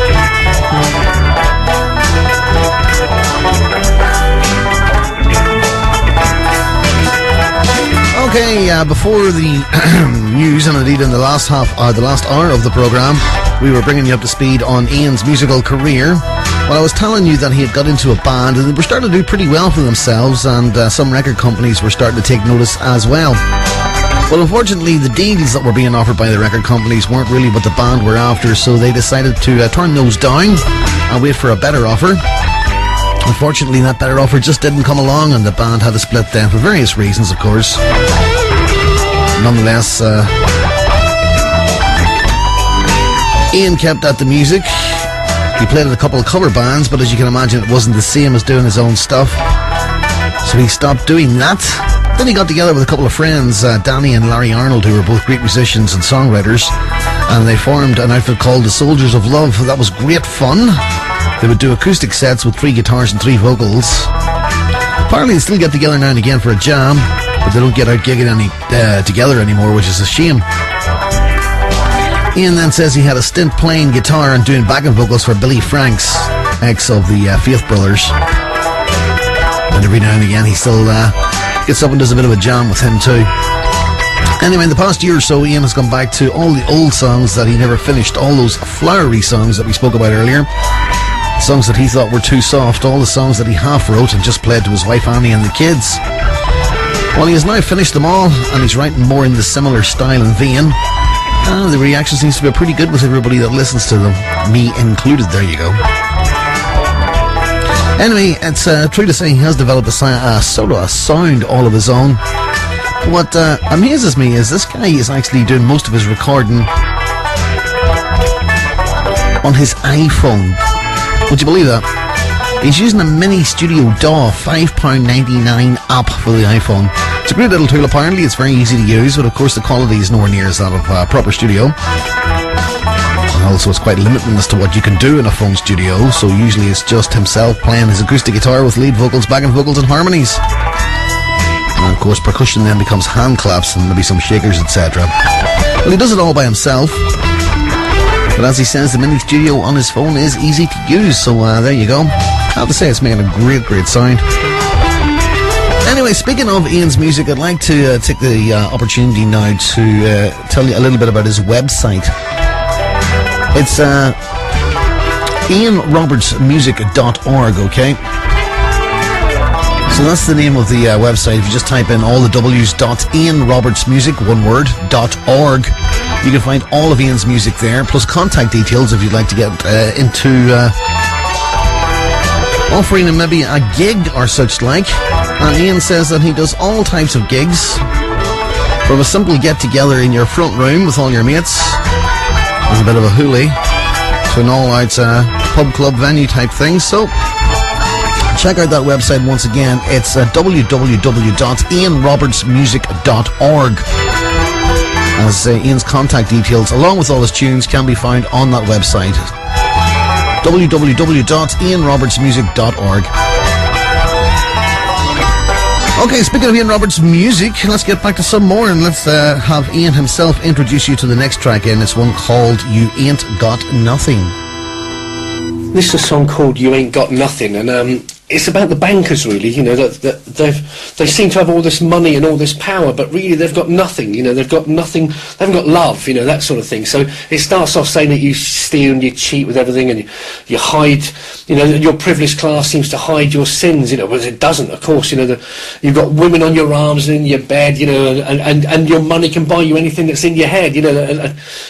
Okay, before the news and indeed in the last hour of the programme, we were bringing you up to speed on Ian's musical career. Well, I was telling you that he had got into a band and they were starting to do pretty well for themselves, and some record companies were starting to take notice as well. Well, unfortunately, the deals that were being offered by the record companies weren't really what the band were after, so they decided to turn those down and wait for a better offer. Unfortunately, that better offer just didn't come along, and the band had to split then for various reasons, of course. Nonetheless, Ian kept at the music. He played in a couple of cover bands, but as you can imagine, it wasn't the same as doing his own stuff. So he stopped doing that. Then he got together with a couple of friends, Danny and Larry Arnold, who were both great musicians and songwriters, and they formed an outfit called the Soldiers of Love. That was great fun. They would do acoustic sets with 3 guitars and 3 vocals. Apparently they still get together now and again for a jam, but they don't get out gigging together anymore, which is a shame. Ian then says he had a stint playing guitar and doing backing vocals for Billy Franks, ex of the Faith Brothers. And every now and again he still gets up and does a bit of a jam with him too. Anyway, in the past year or so, Ian has gone back to all the old songs that he never finished, all those flowery songs that we spoke about earlier, songs that he thought were too soft, all the songs that he half wrote and just played to his wife Annie and the kids. Well, he has now finished them all, and he's writing more in the similar style and vein. The reaction seems to be pretty good with everybody that listens to them, me included. There you go. Anyway, it's true to say he has developed a sound all of his own. What amazes me is this guy is actually doing most of his recording on his iPhone. Would you believe that? He's using a mini Studio DAW £5.99 app for the iPhone. It's a great little tool apparently, it's very easy to use, but of course the quality is nowhere near as that of a proper studio. And also it's quite limiting as to what you can do in a phone studio, so usually it's just himself playing his acoustic guitar with lead vocals, backing vocals and harmonies. And of course percussion then becomes hand claps and maybe some shakers, etc. Well, he does it all by himself. But as he says, the mini studio on his phone is easy to use, so there you go. I have to say, it's making a great, great sound. Anyway, speaking of Ian's music, I'd like to take the opportunity now to tell you a little bit about his website. It's ianrobertsmusic.org, okay? So that's the name of the website. If you just type in all the W's, .ianrobertsmusic, one word, .org, you can find all of Ian's music there, plus contact details if you'd like to get into offering him maybe a gig or such like. And Ian says that he does all types of gigs, from a simple get-together in your front room with all your mates, with a bit of a hoolie, to an all-out pub club venue type thing. So check out that website once again. It's www.ianrobertsmusic.org. As Ian's contact details, along with all his tunes, can be found on that website. www.ianrobertsmusic.org. Okay, speaking of Ian Roberts' music, let's get back to some more, and let's have Ian himself introduce you to the next track, and it's one called You Ain't Got Nothing. This is a song called You Ain't Got Nothing, and it's about the bankers, really. You know, that they seem to have all this money and all this power, but really they've got nothing. You know, they've got nothing. They haven't got love. You know, that sort of thing. So it starts off saying that you steal and you cheat with everything, and you hide. You know, your privileged class seems to hide your sins. You know, but it doesn't. Of course, you know, you've got women on your arms and in your bed. You know, and your money can buy you anything that's in your head. You know,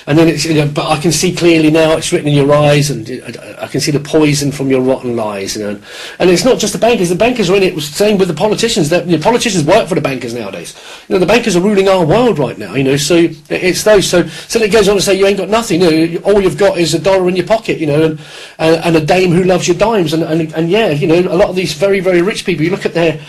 and then it's. You know, but I can see clearly now. It's written in your eyes, and I can see the poison from your rotten lies. You know, and it's not just the bankers are in it. It was the same with the politicians. politicians. Politicians work for the bankers nowadays. The bankers are ruling our world right now. So it's those. So it goes on to say you ain't got nothing. All you've got is $1 in your pocket. And a dame who loves your dimes. And yeah, a lot of these very, very rich people. You look at their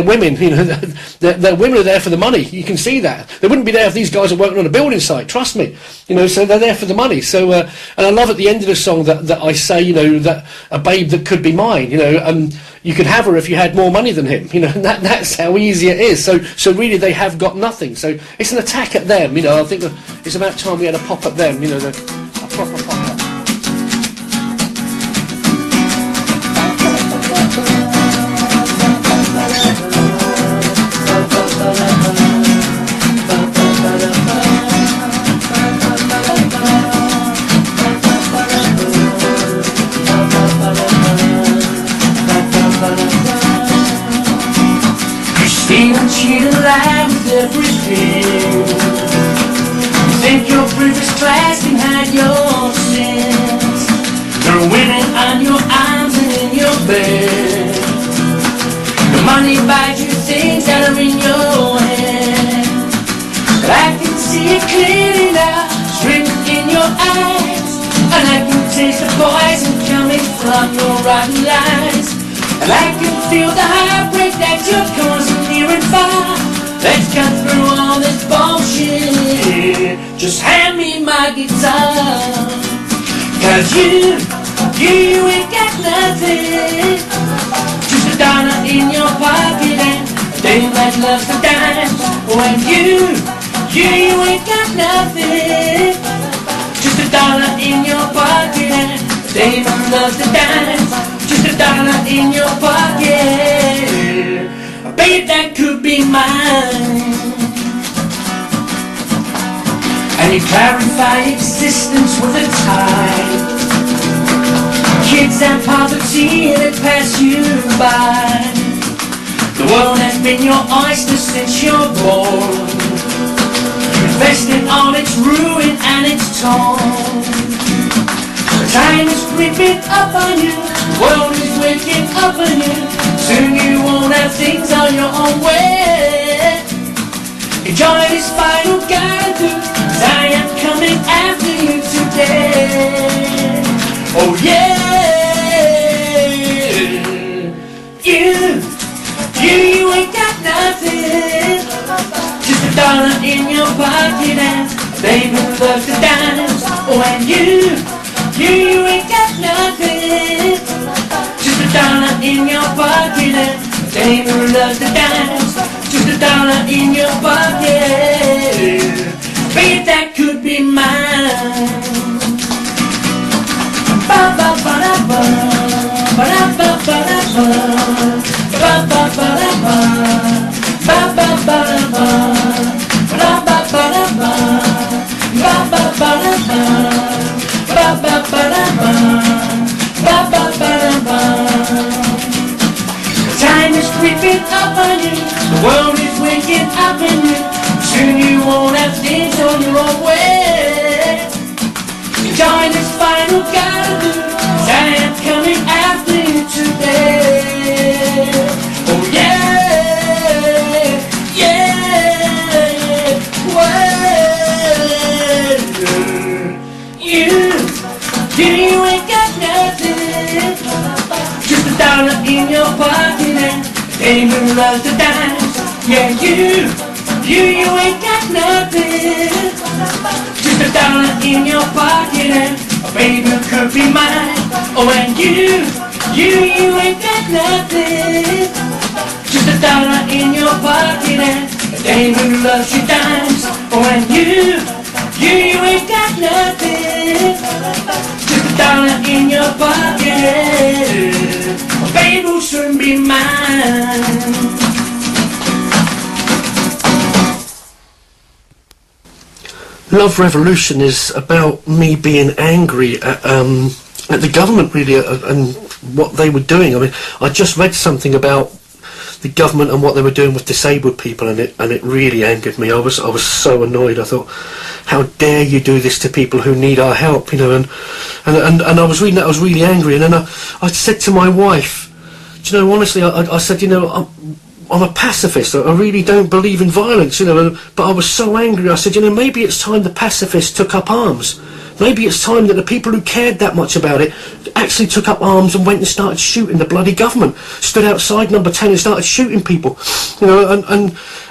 women. Their women are there for the money. You can see that. They wouldn't be there if these guys are working on a building site. Trust me. So they're there for the money. So and I love at the end of the song that I say, that a babe that could be mine. You could have her if you had more money than him. And that's how easy it is. So really, they have got nothing. So it's an attack at them. I think it's about time we had a pop at them. A proper pop at. Stealing, cheating, lie with everything. You think your previous class can hide your sins. They're winning on your arms and in your bed. The money buys you things that are in your head. But I can see it clearly now, it's written in your eyes. And I can taste the poison coming from your rotten lies. And I can feel the heartbreak that you're causing near and far. Let's cut through all this bullshit. Just hand me my guitar. Cause you ain't got nothing. Just $1 in your pocket and a dame that loves the dime. When you ain't got nothing. Just $1 in your pocket and a dame that loves the dime. Just $1 in your pocket, babe, that could be mine. And you clarify existence with a tie. Kids and poverty, and it pass you by. The world has been your oyster since you're born. You invested all its ruin and its torn. Time is creeping up on you, the world is waking up on you. Soon you won't have things on your own way. Enjoy this final gotta do, 'cause I am coming after you today. Oh yeah, you ain't got nothing. Just $1 in your pocket and a baby loves the dimes. Oh, and you ain't got nothing. Just $1 in your pocket and a dame who loves the dimes. Just $1 in your pocket, babe, that could be mine. Ba ba ba da ba, ba da ba ba da ba, ba ba ba da ba, ba ba ba da ba, ba ba ba da ba, ba ba ba da ba. Ba ba ba da ba, ba ba ba da ba. Time is creeping up on you, the world is waking up on you. Soon you won't have things on your own way. Enjoy this final gotta do, 'cause I am coming after you today. Oh yeah, yeah, well, you ain't got nothing. Just $1 in your pocket and a dame who loves the dimes. Yeah, you ain't got nothing. Just $1 in your pocket and a baby could be mine. Oh, and you ain't got nothing. Just $1 in your pocket and a dame who loves your dimes. Oh, and you ain't got nothing. Just $1 in your pocket, a babe will soon be mine. Love Revolution is about me being angry at the government, really, and what they were doing. I mean, I just read something about the government and what they were doing with disabled people, and it really angered me. I was so annoyed. I thought, how dare you do this to people who need our help, and I was reading that. I was really angry, and then I said to my wife, do you know, honestly, I said, I'm a pacifist. I really don't believe in violence, you know. But I was so angry. I said, you know, maybe it's time the pacifists took up arms. Maybe it's time that the people who cared that much about it actually took up arms and went and started shooting the bloody government. Stood outside Number 10 and started shooting people. You know,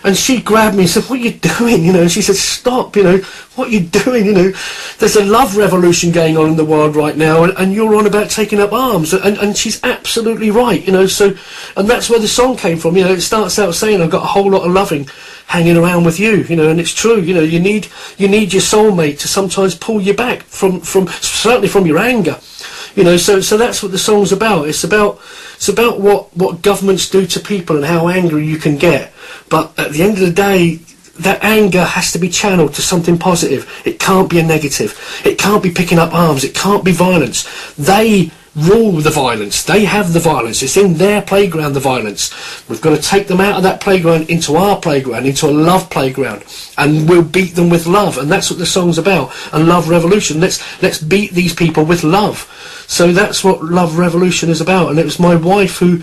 and she grabbed me and said, what are you doing? You know, and she said, stop, you know, what are you doing? You know, there's a love revolution going on in the world right now, and you're on about taking up arms. And she's absolutely right, you know, so, and that's where the song came from. You know, it starts out saying, I've got a whole lot of loving hanging around with you, you know, and it's true, you know, you need your soulmate to sometimes pull you back from certainly from your anger, you know, so that's what the song's about. It's about what governments do to people and how angry you can get, but at the end of the day, that anger has to be channeled to something positive. It can't be a negative. It can't be picking up arms. It can't be violence. They rule the violence. They have the violence. It's in their playground, the violence. We've got to take them out of that playground into our playground, into a love playground, and we'll beat them with love. And that's what the song's about. A love revolution. Let's beat these people with love. So that's what Love Revolution is about. And it was my wife who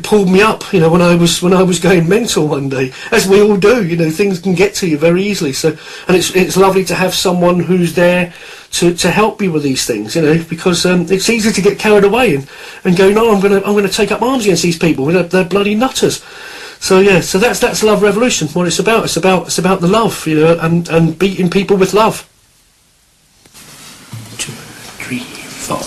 pulled me up, you know, when I was going mental one day, as we all do. You know, things can get to you very easily. So, and it's lovely to have someone who's there to help you with these things, you know, because it's easy to get carried away and go, no, I'm gonna take up arms against these people. They're bloody nutters. So yeah, so that's Love Revolution. What it's about. It's about the love, you know, and beating people with love. 2, 3, 4.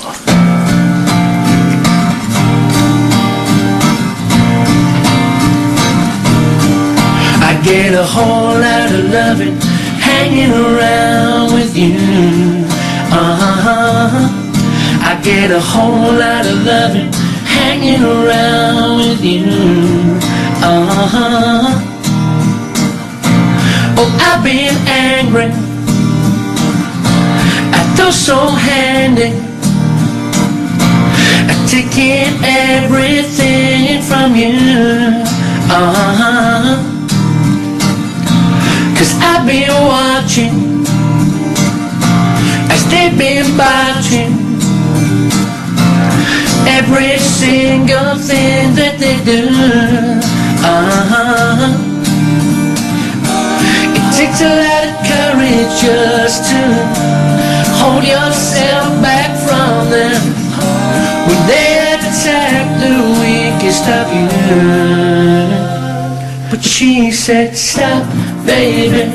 I get a whole lot of loving hanging around with you. I get a whole lot of loving hanging around with you. Oh, I've been angry. I feel so handy. I'm taking everything from you. 'Cause I've been watching as they've been watching every single thing that they do. It takes a lot of courage just to hold yourself back from them when they attack the weakest of you. But she said, stop, baby,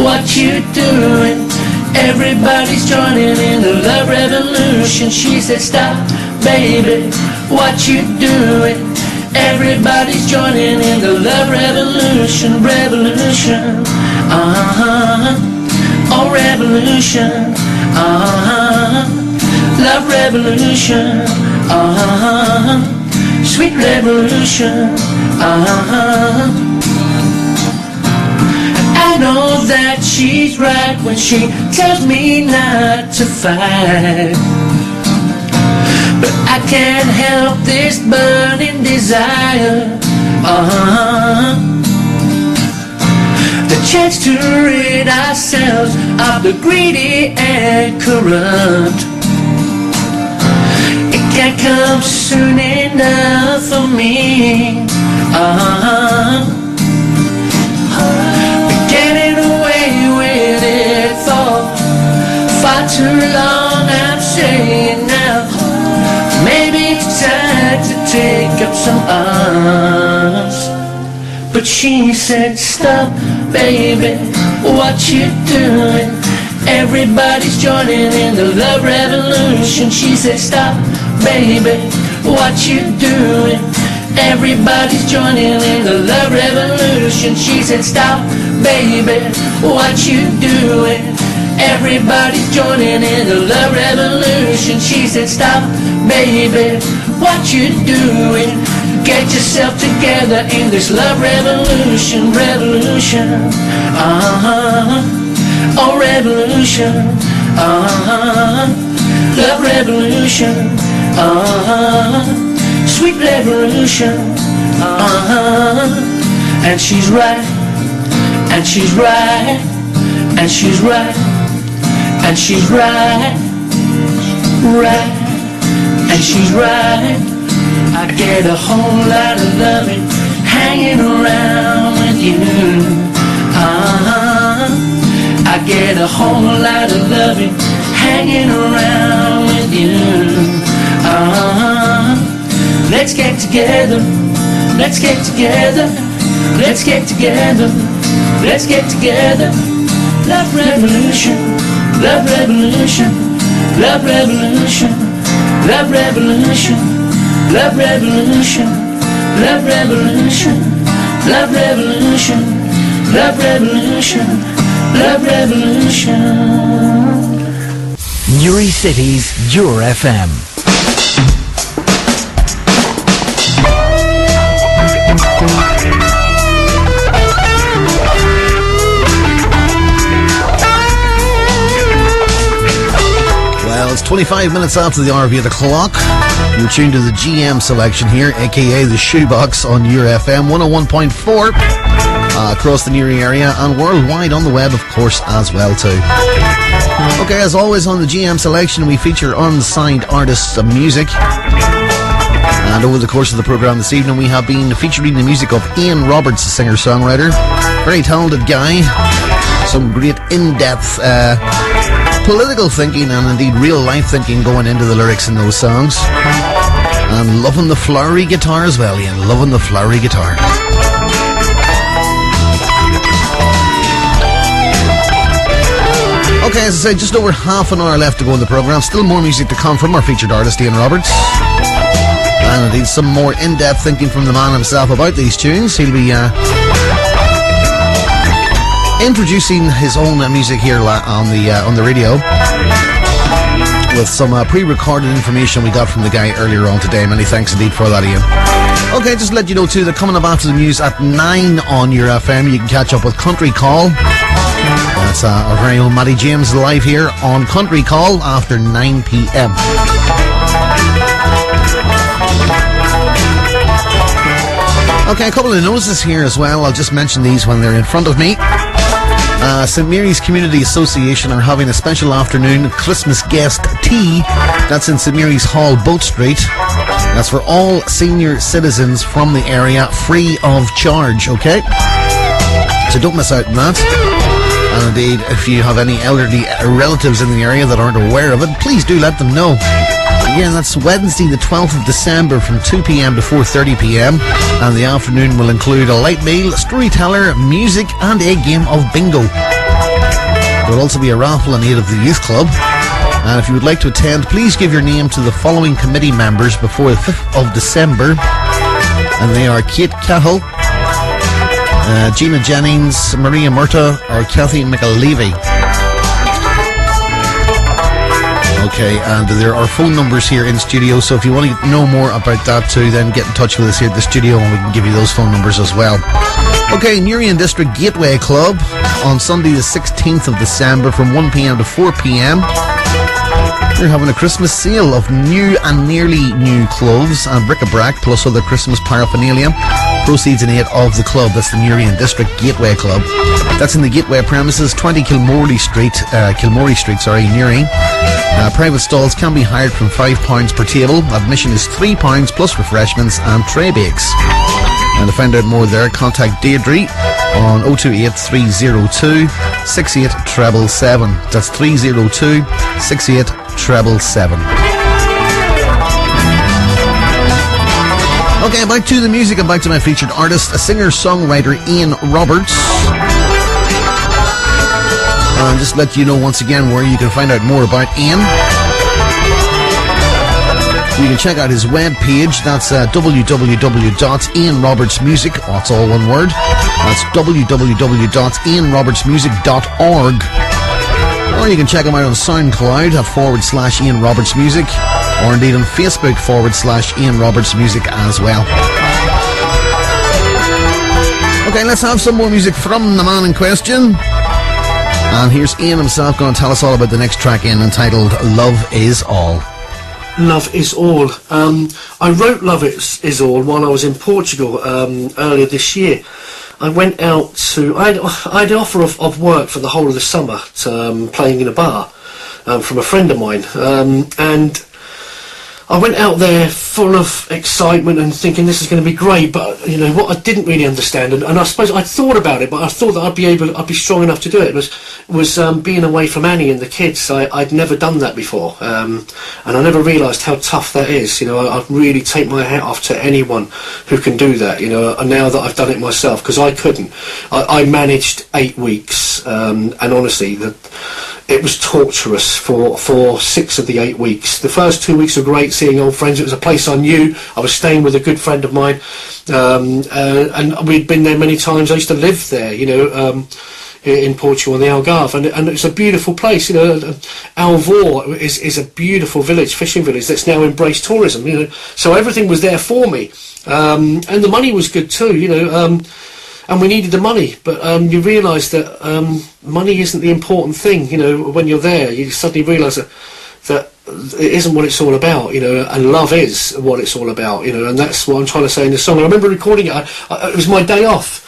what you doing? Everybody's joining in the love revolution. She said, stop, baby, what you doing? Everybody's joining in the love revolution. Revolution, oh revolution, love revolution, sweet revolution, I know that she's right when she tells me not to fight, but I can't help this burning desire. The chance to rid ourselves of the greedy and corrupt. It can't come soon enough for me. Getting away with it for far too long, I'm saying now. Maybe it's time to take up some arms. But she said, stop, baby, what you doing? Everybody's joining in the love revolution. She said, stop, baby, what you doing? Everybody's joining in the love revolution. She said, stop, baby, what you doing? Everybody's joining in the love revolution. She said, stop, baby, what you doing? Get yourself together in this love revolution. Revolution, oh revolution, love revolution, sweet revolution, and she's right, and she's right, and she's right, and she's right, right, and she's right. I get a whole lot of loving hanging hanging around with you. I get a whole lot of loving hanging around with you. Let's get together, let's get together, let's get together, let's get together. Love revolution, love revolution, love revolution, love revolution, love revolution, love revolution, love revolution, love revolution, love revolution. Newry City's Your FM. Well, it's 25 minutes after the hour of 8 o'clock. You're tuned to the GM selection here, aka the Shoebox on Your FM 101.4 across the Newry area and worldwide on the web, of course, as well too. Okay, as always on the GM selection, we feature unsigned artists and music. And over the course of the programme this evening, we have been featuring the music of Ian Roberts, a singer-songwriter. Very talented guy. Some great in-depth political thinking and indeed real-life thinking going into the lyrics in those songs. And loving the flowery guitar as well, Ian. Loving the flowery guitar. Okay, as I say, just over half an hour left to go in the programme. Still more music to come from our featured artist, Ian Roberts. And indeed some more in-depth thinking from the man himself about these tunes. He'll be introducing his own music here on the radio with some pre-recorded information we got from the guy earlier on today. Many thanks indeed for that, Ian. Okay, just to let you know too that coming up after the news at 9 on Your FM, you can catch up with Country Call. That's our very own Matty James live here on Country Call after 9 p.m. Okay, a couple of notices here as well. I'll just mention these when they're in front of me. St Mary's Community Association are having a special afternoon Christmas guest tea. That's in St Mary's Hall, Boat Street. That's for all senior citizens from the area, free of charge, okay? So don't miss out on that. And indeed, if you have any elderly relatives in the area that aren't aware of it, please do let them know. Again, that's Wednesday the 12th of December from 2 p.m. to 4:30 p.m. And the afternoon will include a light meal, storyteller, music and a game of bingo. There will also be a raffle in aid of the youth club. And if you would like to attend, please give your name to the following committee members before the 5th of December. And they are Kate Cahill, Gina Jennings, Maria Murta or Kathy McAlevey. Okay, and there are phone numbers here in studio, so if you want to know more about that too, then get in touch with us here at the studio and we can give you those phone numbers as well. Okay, Newry and District Gateway Club on Sunday the 16th of December from 1 p.m. to 4 p.m. They're having a Christmas sale of new and nearly new clothes and bric-a-brac plus other Christmas paraphernalia. Proceeds in aid of the club. That's the Newry and District Gateway Club. That's in the Gateway premises, 20 Kilmorey Street, Newry. Private stalls can be hired from £5 per table. Admission is £3 plus refreshments and tray bakes. And to find out more there, contact Deirdre on 028 302 68777. That's 302 68777. Okay, back to the music and back to my featured artist, a singer-songwriter, Ian Roberts. And just let you know once again where you can find out more about Ian. You can check out his webpage. That's www.ianrobertsmusic. That's all one word. That's www.ianrobertsmusic.org. Or you can check him out on SoundCloud at /Ian Roberts Music, or indeed on Facebook /Ian Roberts Music as well. Okay, let's have some more music from the man in question. And here's Ian himself going to tell us all about the next track entitled Love Is All. Love Is All. I wrote Love Is All while I was in Portugal earlier this year. I went out to... I had an offer of work for the whole of the summer to, playing in a bar from a friend of mine. And I went out there full of excitement and thinking this is going to be great, but what I didn't really understand, and I suppose I thought about it, but I thought that I'd be strong enough to do it. Was being away from Annie and the kids. I'd never done that before, and I never realised how tough that is. I really take my hat off to anyone who can do that. And now that I've done it myself, because I couldn't. I managed 8 weeks, and honestly, it was torturous for 6 of the 8 weeks. The first 2 weeks were great, seeing old friends. It was a place I knew. I was staying with a good friend of mine, and we'd been there many times. I used to live there, in Portugal in the Algarve, and it's a beautiful place. Alvor is a beautiful village, fishing village that's now embraced tourism. So everything was there for me, and the money was good too. And we needed the money, but you realise that money isn't the important thing. When you're there, you suddenly realise that it isn't what it's all about. And love is what it's all about. And that's what I'm trying to say in the song. I remember recording it. It was my day off.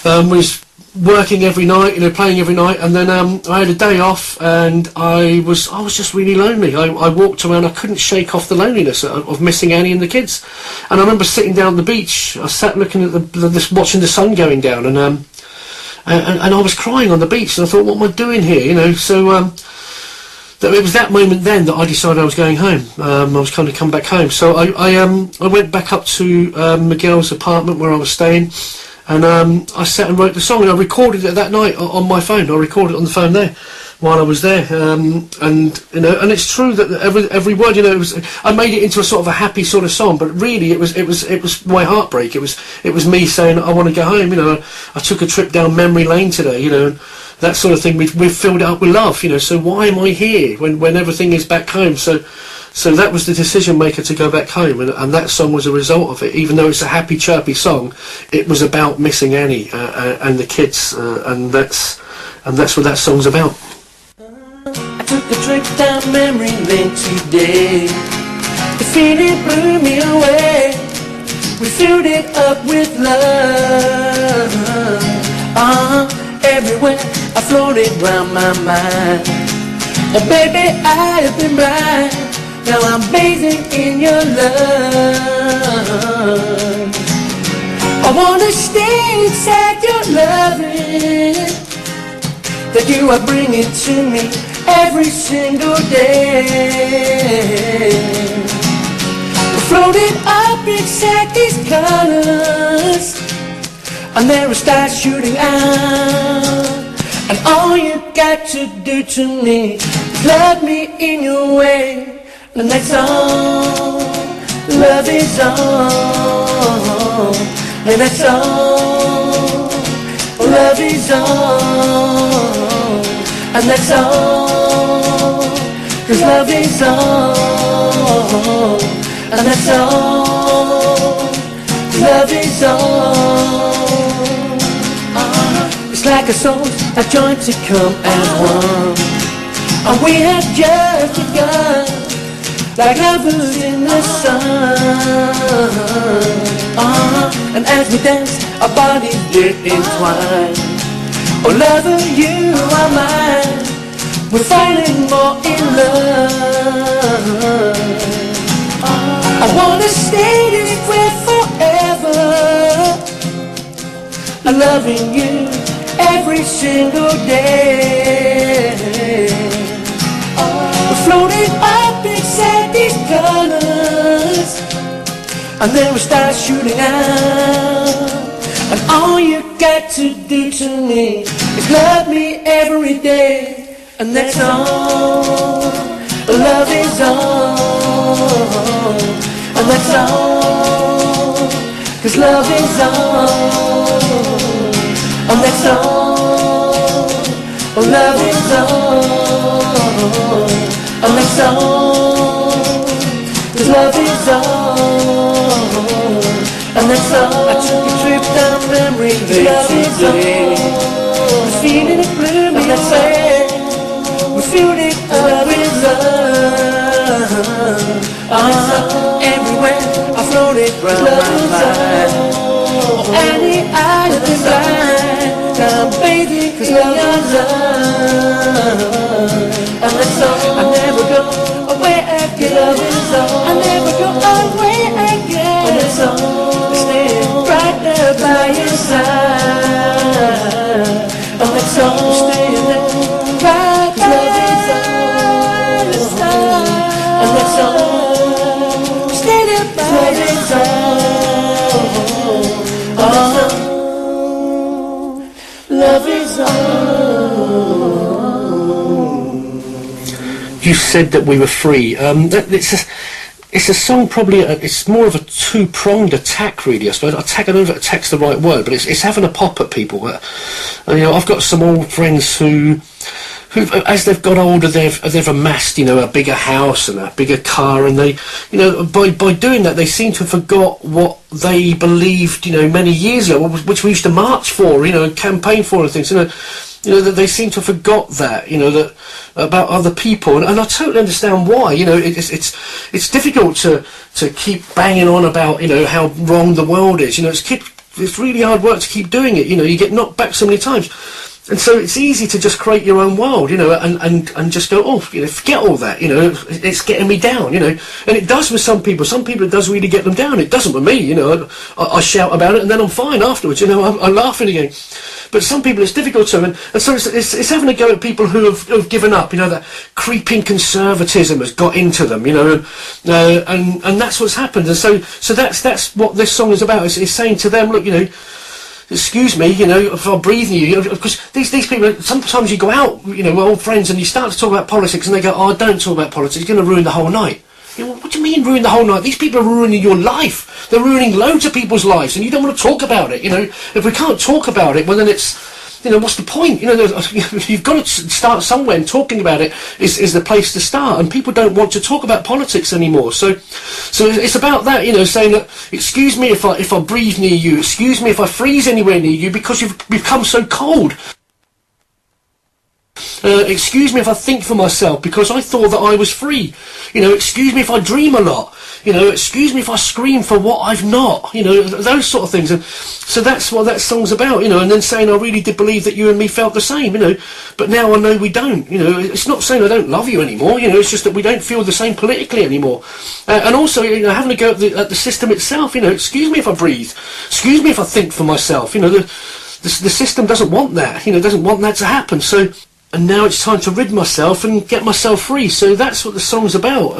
Was working every night, playing every night, and then I had a day off, and I was just really lonely. I walked around. I couldn't shake off the loneliness of missing Annie and the kids. And I remember sitting down on the beach. I sat looking at watching the sun going down, and I was crying on the beach. And I thought, what am I doing here? So it was that moment then that I decided I was going home. I was kind of come back home. So I went back up to Miguel's apartment where I was staying. And I sat and wrote the song, and I recorded it that night on my phone. I recorded it on the phone there while I was there, and it's true that every word, I made it into a sort of a happy sort of song, but really it was my heartbreak. It was me saying I want to go home. I took a trip down memory lane today. And that sort of thing. We've filled it up with love. So why am I here when everything is back home? So that was the decision maker to go back home, and that song was a result of it. Even though it's a happy, chirpy song, it was about missing Annie and the kids, and that's what that song's about. I took a trip down memory lane today. The feeling blew me away. We filled it up with love. Everywhere I floated round my mind. Oh baby, I have been blind. Now I'm bathing in your love. I wanna stay inside your loving that you are bringing to me every single day. We're floating up inside these colors, and there are stars shooting out. And all you got to do to me is love me in your way. And that's all, love is all. And that's all, love is all. And that's all, 'cause love is all. And that's all, love is all. It's like a soul a joined to come as one, and we have just begun, like lovers in the sun. And as we dance, our bodies get entwined. Oh lover, you are mine. We're falling more in love. I wanna stay this way forever, loving you every single day. We're floating up inside these colors, and then we start shooting out. And all you got to do to me is love me every day. And that's all, love is all. And that's all, 'cause love is all. And that's all, love is all. And that's all, 'cause love is all. And that's all. I took a trip down memory lane. Love is all. The feeling it blew me away. We feel it up with love. Everywhere I floated round my mind. Oh, Annie, I have been blind. Now I'm bathing in your love. And that's all. I never go away after love is all. You said that we were free. It's a song, probably. It's more of a two-pronged attack, really. I suppose I don't know if attack's the right word, but it's having a pop at people. I've got some old friends who as they've got older, they've amassed, a bigger house and a bigger car, and they, by doing that, they seem to have forgot what they believed, many years ago, which we used to march for, and campaign for and things, that they seem to have forgot that, that about other people, and I totally understand why. It's difficult to keep banging on about, how wrong the world is. It's really hard work to keep doing it. You get knocked back so many times. And so it's easy to just create your own world, and just go, forget all that, it's getting me down, and it does with some people. Some people it does really get them down. It doesn't with me, I shout about it and then I'm fine afterwards, I'm laughing again. But some people it's difficult to, and so it's having a go at people who have given up, that creeping conservatism has got into them, and that's what's happened. And so that's what this song is about. It's saying to them, look, excuse me, if I breathe near you, because these people, sometimes you go out, with old friends, and you start to talk about politics, and they go, oh, don't talk about politics, it's going to ruin the whole night. What do you mean ruin the whole night? These people are ruining your life. They're ruining loads of people's lives, and you don't want to talk about it, If we can't talk about it, well, then it's, what's the point? You've got to start somewhere, and talking about it is the place to start. And people don't want to talk about politics anymore. So it's about that, saying that, excuse me if I breathe near you, excuse me if I freeze anywhere near you because you've become so cold. Excuse me if I think for myself because I thought that I was free. Excuse me if I dream a lot. Excuse me if I scream for what I've not. Those sort of things. And so that's what that song's about. And then saying I really did believe that you and me felt the same. But now I know we don't. It's not saying I don't love you anymore. It's just that we don't feel the same politically anymore. And also, having a go at the system itself. Excuse me if I breathe. Excuse me if I think for myself. The system doesn't want that. Doesn't want that to happen. So. And now it's time to rid myself and get myself free. So that's what the song's about.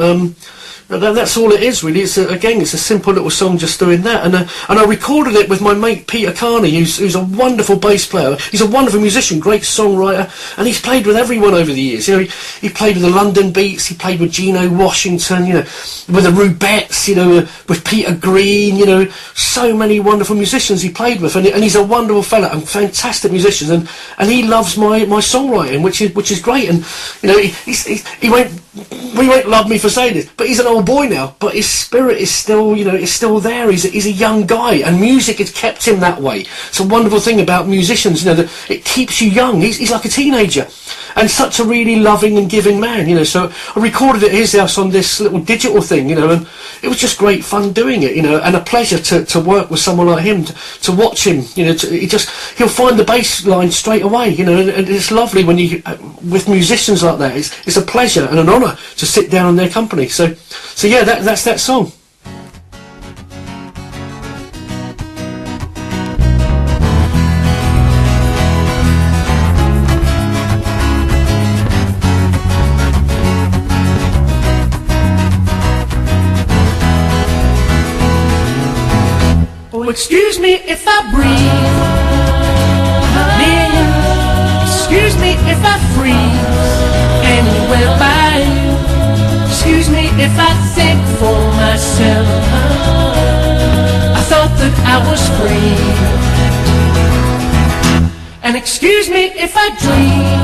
That's all it is, really. It's a simple little song just doing that. And I recorded it with my mate Peter Carney, who's a wonderful bass player. He's a wonderful musician, great songwriter, and he's played with everyone over the years. He played with the London Beats, he played with Gino Washington, with the Rubettes, with Peter Green, so many wonderful musicians he played with, and he's a wonderful fella and fantastic musician, and he loves my songwriting, which is great. And he won't love me for saying this, but he's an old boy now, but his spirit is still, is still there. He's a young guy, and music has kept him that way. It's a wonderful thing about musicians, that it keeps you young. He's like a teenager, and such a really loving and giving man, So I recorded it at his house on this little digital thing, and it was just great fun doing it, and a pleasure to work with someone like him, to watch him, he'll find the bass line straight away, and it's lovely when you, with musicians like that, it's a pleasure and an honour to sit down in their company. So yeah, that's that song. Oh, excuse me if I breathe near you. Excuse me if I freeze anywhere by you. Excuse me if I think for myself. I thought that I was free. And excuse me if I dream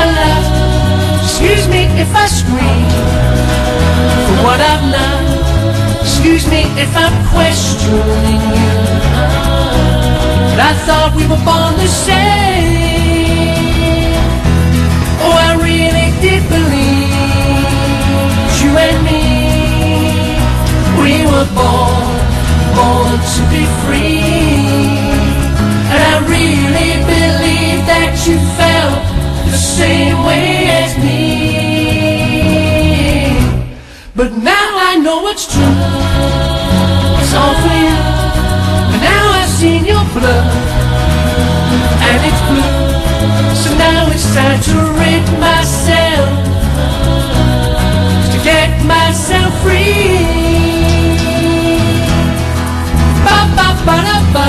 aloud. Excuse me if I scream for what I've known. Excuse me if I'm questioning you, but I thought we were born the same. Oh, I really did believe you and me, we were born to be free. And I really believe that you felt the same way as me. But now I know it's true, it's all for you. And now I've seen your blood, and it's blue. So now it's time to rid myself, to get myself free. Ba ba ba da ba,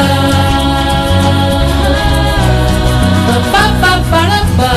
ba ba ba da ba.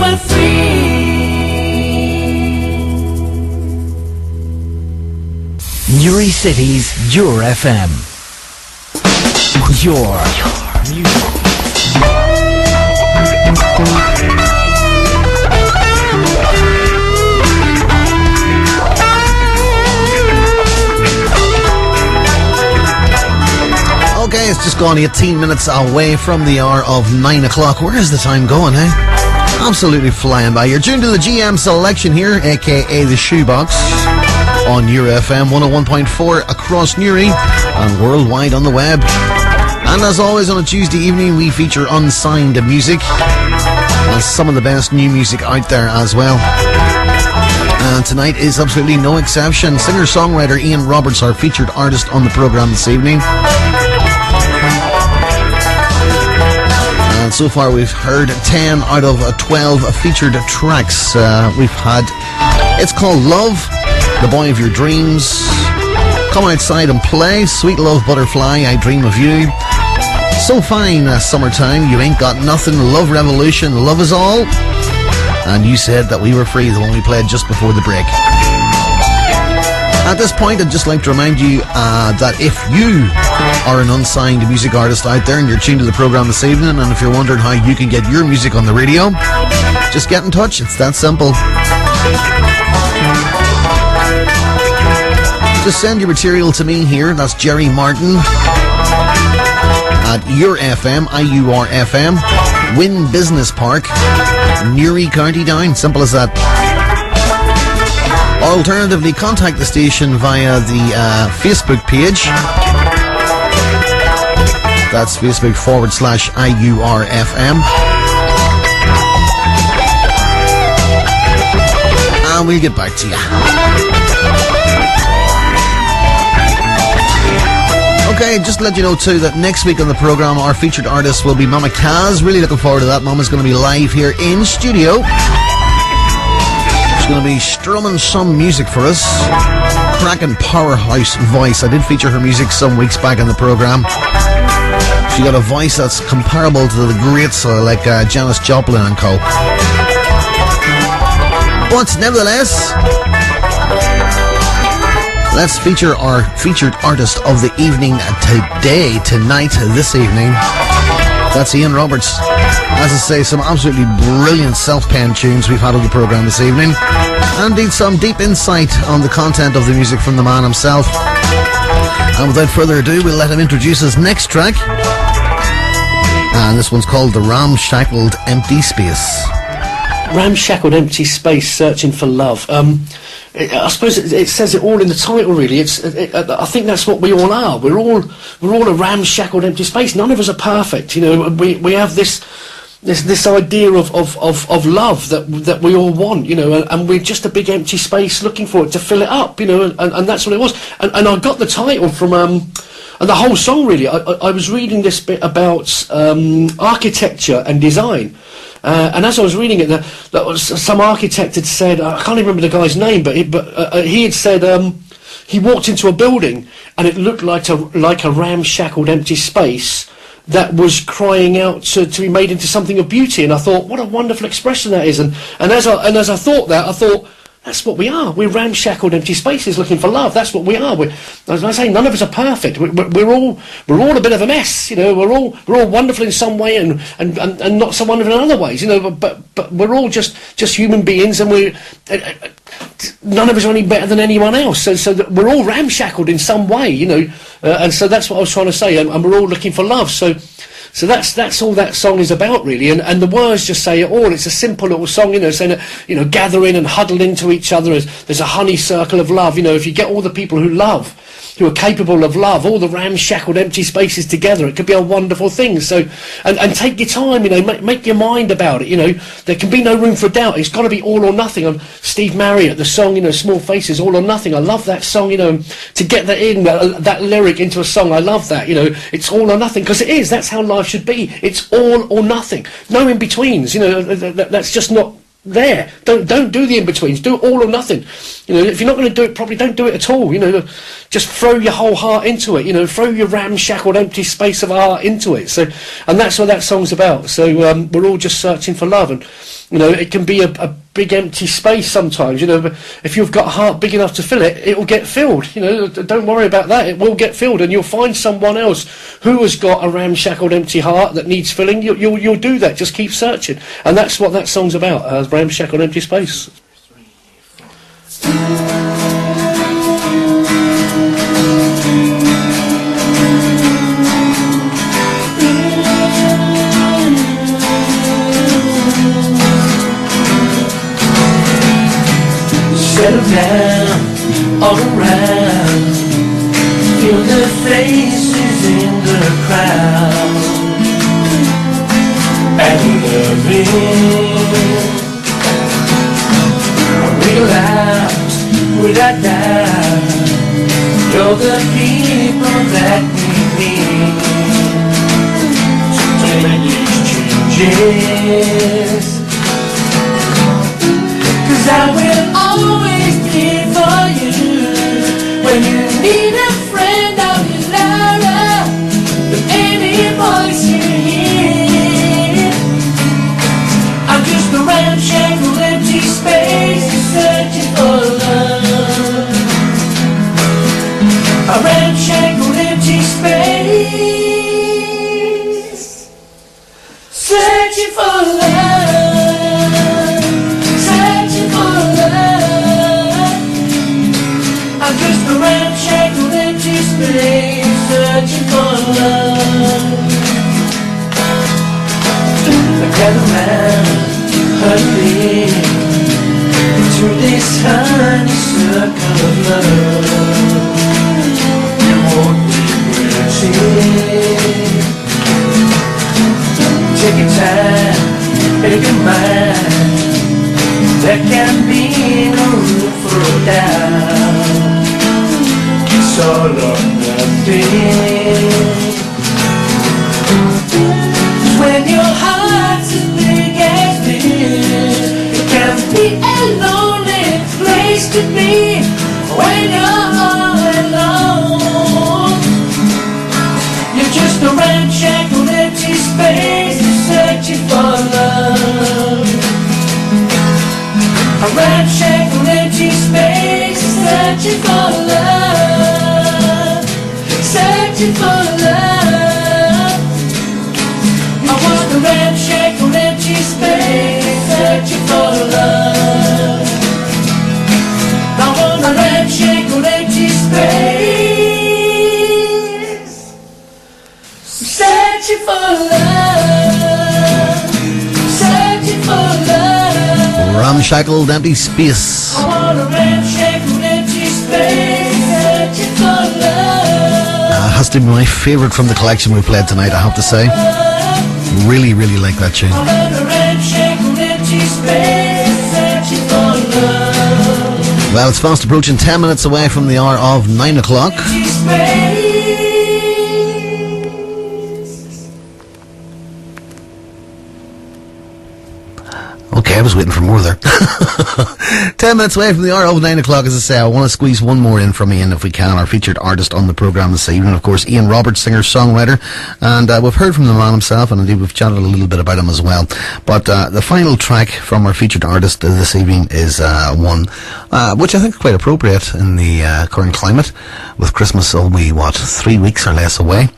were free. Newry City's Your FM. Your music. Okay, it's just gone 18 minutes away from the hour of 9 o'clock. Where is the time going, eh? Absolutely flying by. You're tuned to the GM selection here, aka the Shoebox, on Your FM 101.4 across Newry and worldwide on the web. And as always, on a Tuesday evening, we feature unsigned music and some of the best new music out there as well. And tonight is absolutely no exception. Singer-songwriter Ian Roberts, our featured artist on the programme this evening. And so far we've heard 10 out of 12 featured tracks. We've had It's Called Love, The Boy of Your Dreams, Come Outside and Play, Sweet Love Butterfly, I Dream of You, So Fine, Summertime, You Ain't Got Nothing, Love Revolution, Love Is All, and You Said That We Were Free, the one we played just before the break. At this point, I'd just like to remind you that if you are an unsigned music artist out there and you're tuned to the programme this evening, and if you're wondering how you can get your music on the radio, just get in touch. It's that simple. Just send your material to me here. That's Gerry Martin at Your FM, IURFM, Wynn Business Park, Newry, County Down. Simple as that. Or alternatively, contact the station via the Facebook page. That's Facebook.com/IURFM. And we'll get back to you. Okay, just to let you know too that next week on the programme our featured artist will be Mama Kaz. Really looking forward to that. Mama's going to be live here in studio. Going to be strumming some music for us. Cracking powerhouse voice. I did feature her music some weeks back in the programme. She got a voice that's comparable to the greats like Janis Joplin and co. But nevertheless, let's feature our featured artist of the evening tonight, this evening. That's Ian Roberts. As I say, some absolutely brilliant self-penned tunes we've had on the programme this evening. And indeed some deep insight on the content of the music from the man himself. And without further ado, we'll let him introduce his next track. And this one's called The Ramshackled Empty Space. Ramshackled Empty Space, Searching for Love. I suppose it says it all in the title, really. I think that's what we all are. We're all a ramshackled empty space. None of us are perfect. You know, we have this idea of love that we all want. You know, and we're just a big empty space looking for it to fill it up. You know, and that's what it was. And I got the title from and the whole song really. I was reading this bit about architecture and design. And as I was reading it, some architect had said, I can't even remember the guy's name, but he had said he walked into a building and it looked like a ramshackled empty space that was crying out to be made into something of beauty. And I thought, what a wonderful expression that is. And as I thought that, I thought, that's what we are. We're ramshackled empty spaces looking for love. That's what we are. As I say, none of us are perfect. We're all a bit of a mess. You know, we're all wonderful in some way and not so wonderful in other ways. You know, but we're all just human beings, and none of us are any better than anyone else. So that we're all ramshackled in some way. You know, and so that's what I was trying to say. And we're all looking for love. So that's all that song is about, really, and the words just say it all. It's a simple little song, you know, saying that, you know, gathering and huddling into each other as there's a honeycircle of love. You know, if you get all the people who are capable of love, all the ramshackled empty spaces together, it could be a wonderful thing. So, and take your time, you know, make your mind about it. You know, there can be no room for doubt. It's got to be all or nothing. Steve Marriott, the song, you know, Small Faces, All or Nothing. I love that song, you know, to get that in, that lyric into a song. I love that, you know, it's all or nothing, because it is. That's how life should be. It's all or nothing. No in-betweens, you know, that's just not there. Don't do the in-betweens. Do all or nothing. You know, if you're not going to do it properly, don't do it at all. You know, just throw your whole heart into it. You know, throw your ramshackled, empty space of a heart into it. So, and that's what that song's about. So we're all just searching for love, and you know, it can be a big empty space sometimes. You know, but if you've got a heart big enough to fill it, it will get filled. You know, don't worry about that. It will get filled, and you'll find someone else who has got a ramshackled, empty heart that needs filling. You'll do that. Just keep searching, and that's what that song's about. Ramshackled, empty space. Settle down, all around. Feel the faces in the crowd. And loving. Realize, without doubt, you're the people that we need to make these changes. 'Cause I will always be for you when you need a friend. I'll be louder than any voice you hear. I'm just a ramshackle, empty space searching for love. A ramshackle, empty space searching for love. I'm just a ramshackle, empty space, searching for love. Gather round, hurry into this honeysuckle of love. You won't regret it. Take your time, make your mind. There can be no room for a doubt. It's all or nothing. When your heart's as big as this, it can be a lonely place to be. When you're all alone, you're just a ramshackle, empty space searching for love. A ramshackle, empty space searching for love. Searching for love. I want a ramshackle, empty space searching for love. I want a ramshackle, empty space searching for love. Searching for love. Ramshackled, empty space. I want a ramshackle, empty space searching for love. Has to be my favourite from the collection we played tonight, I have to say. Really, really like that tune. I want a ramshackle, empty space searching for love. Well, it's fast approaching 10 minutes away from the hour of 9 o'clock. Empty space. Okay, I was waiting for more there. 10 minutes away from the hour of 9 o'clock, as I say. I want to squeeze one more in from Ian if we can, our featured artist on the programme this evening. Of course, Ian Roberts, singer, songwriter, and we've heard from the man himself, and indeed we've chatted a little bit about him as well. But the final track from our featured artist this evening is one which I think is quite appropriate in the current climate, with Christmas only, 3 weeks or less away.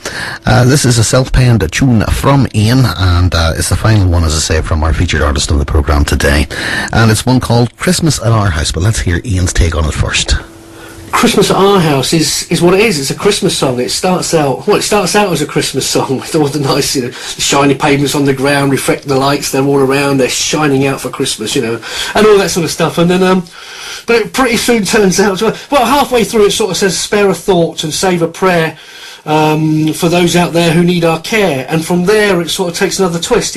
This is a self-penned tune from Ian, and it's the final one, as I say, from our featured artist on the programme today, and it's one called Christmas at Our House. But let's hear Ian's take on it first. Christmas at Our House is what it is. It's a Christmas song. It starts out as a Christmas song with all the nice, the shiny pavements on the ground, reflect the lights, they're all around, they're shining out for Christmas, and all that sort of stuff. And then, but it pretty soon turns out well, halfway through it sort of says, spare a thought and save a prayer for those out there who need our care. And from there it sort of takes another twist.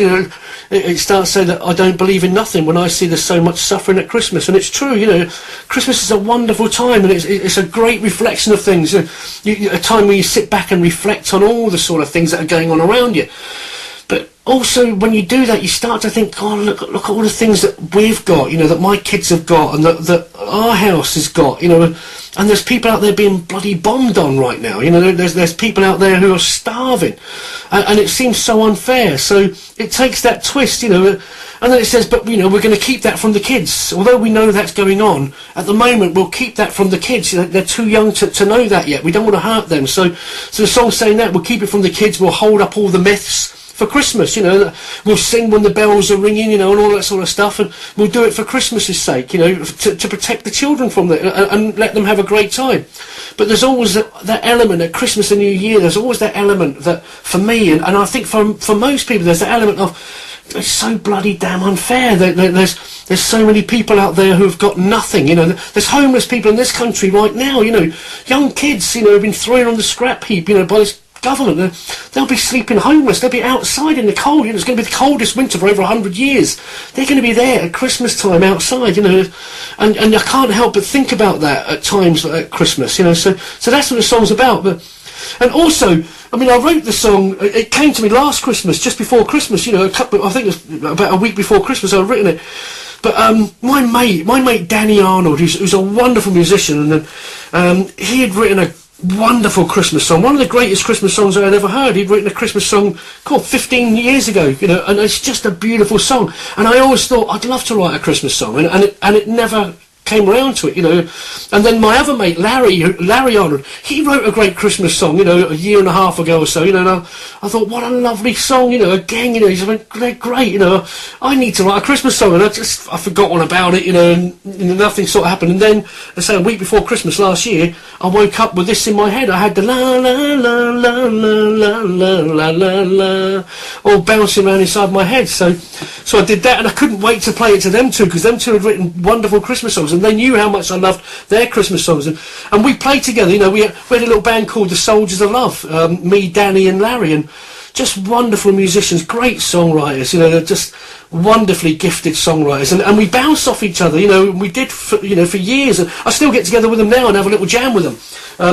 It starts saying that I don't believe in nothing when I see there's so much suffering at Christmas. And it's true. Christmas is a wonderful time, and it's a great reflection of things. A time where you sit back and reflect on all the sort of things that are going on around you. But also, when you do that, you start to think, oh, look at all the things that we've got, you know, that my kids have got, and that our house has got, you know, and there's people out there being bloody bombed on right now, you know, there's people out there who are starving, and it seems so unfair. So it takes that twist, you know, and then it says, but, you know, we're going to keep that from the kids. Although we know that's going on, at the moment, we'll keep that from the kids. You know, they're too young to know that yet. We don't want to hurt them. So the song's saying that, we'll keep it from the kids, we'll hold up all the myths for Christmas, you know, we'll sing when the bells are ringing, you know, and all that sort of stuff, and we'll do it for Christmas's sake, you know, to protect the children from that, and let them have a great time. But there's always that element at Christmas and New Year, there's always that element that, for me, and I think for most people, there's that element of, it's so bloody damn unfair. There's so many people out there who have got nothing, you know. There's homeless people in this country right now, you know, young kids, you know, have been thrown on the scrap heap, you know, by this government. They'll be sleeping homeless, they'll be outside in the cold, you know, it's going to be the coldest winter for over 100 years. They're going to be there at Christmas time outside, you know, and I can't help but think about that at times at Christmas, you know, so that's what the song's about. And also, I mean, I wrote the song, it came to me last Christmas, just before Christmas, you know, I think it was about a week before Christmas I'd written it. But my mate Danny Arnold, who's a wonderful musician, and he had written a wonderful Christmas song, one of the greatest Christmas songs I had ever heard. He'd written a Christmas song called 15 years ago, you know, and it's just a beautiful song. And I always thought I'd love to write a Christmas song, and it never came around to it, you know. And then my other mate Larry Arnold, he wrote a great Christmas song, you know, a year and a half ago or so, you know, and I thought, what a lovely song, you know. Again, you know, he's like, great, you know, I need to write a Christmas song, and I forgot all about it, you know, and nothing sort of happened. And then, let's say a week before Christmas last year, I woke up with this in my head. I had the la la la la la la la la la all bouncing around inside my head. So I did that, and I couldn't wait to play it to them two, because them two had written wonderful Christmas songs, and they knew how much I loved their Christmas songs, and we played together, you know. We had a little band called the Soldiers of Love, me, Danny and Larry, and just wonderful musicians, great songwriters, you know. They're just wonderfully gifted songwriters, and we bounce off each other, you know. We did for years, and I still get together with them now and have a little jam with them,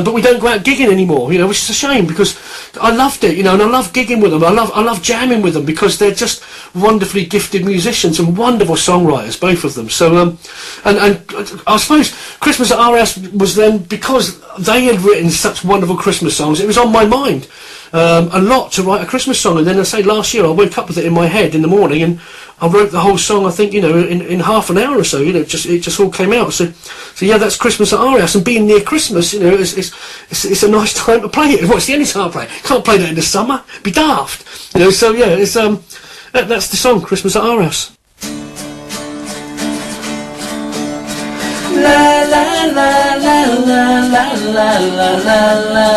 but we don't go out gigging anymore, you know, which is a shame, because I loved it, you know, and I love gigging with them. I love jamming with them, because they're just wonderfully gifted musicians and wonderful songwriters, both of them. So and I suppose Christmas at our house was then, because they had written such wonderful Christmas songs, it was on my mind a lot to write a Christmas song. And then I say last year I woke up with it in my head in the morning, and I wrote the whole song, I think, you know, in half an hour or so, you know. It just all came out. So yeah, that's Christmas at our house, and being near Christmas, you know, it's a nice time to play it. Well, it's the only time I play it. Can't play that in the summer, it'd be daft, you know. So yeah, it's that's the song, Christmas at our house. La la la la la la la la la la.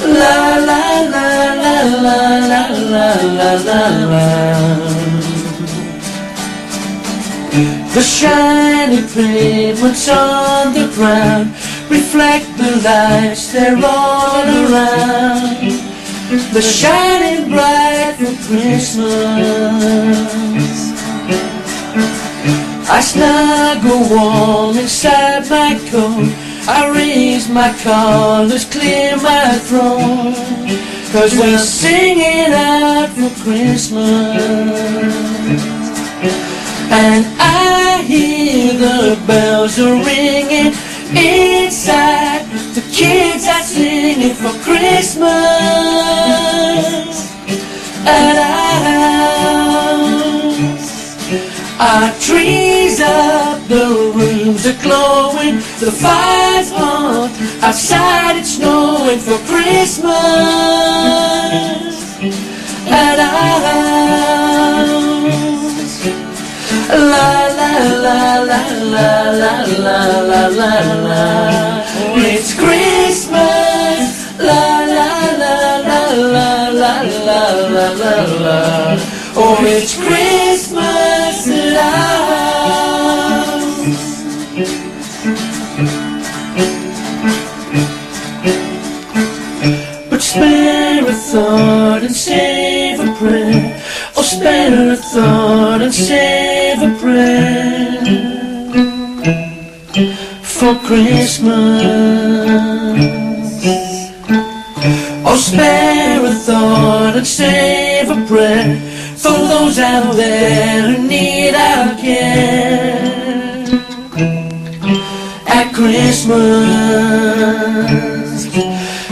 La la la la la la la la la. The shiny pavements on the ground reflect the lights, they're all around. They're shining bright for Christmas. I snuggle warm inside my coat, I raise my collars, clear my throat, 'cause we're singing out for Christmas. And I hear the bells are ringing inside, the kids are singing for Christmas. And our trees up, the rooms are glowing, the fire's on, outside it's snowing for Christmas. At our house, la la la la la la la la la la. It's Christmas, la la la la la la la la la la. Oh, it's Christmas at our house. But spare a thought and save a prayer. Oh, spare a thought and save a prayer for Christmas. Oh, spare a thought smile and save a prayer for those out there who need our care. At Christmas,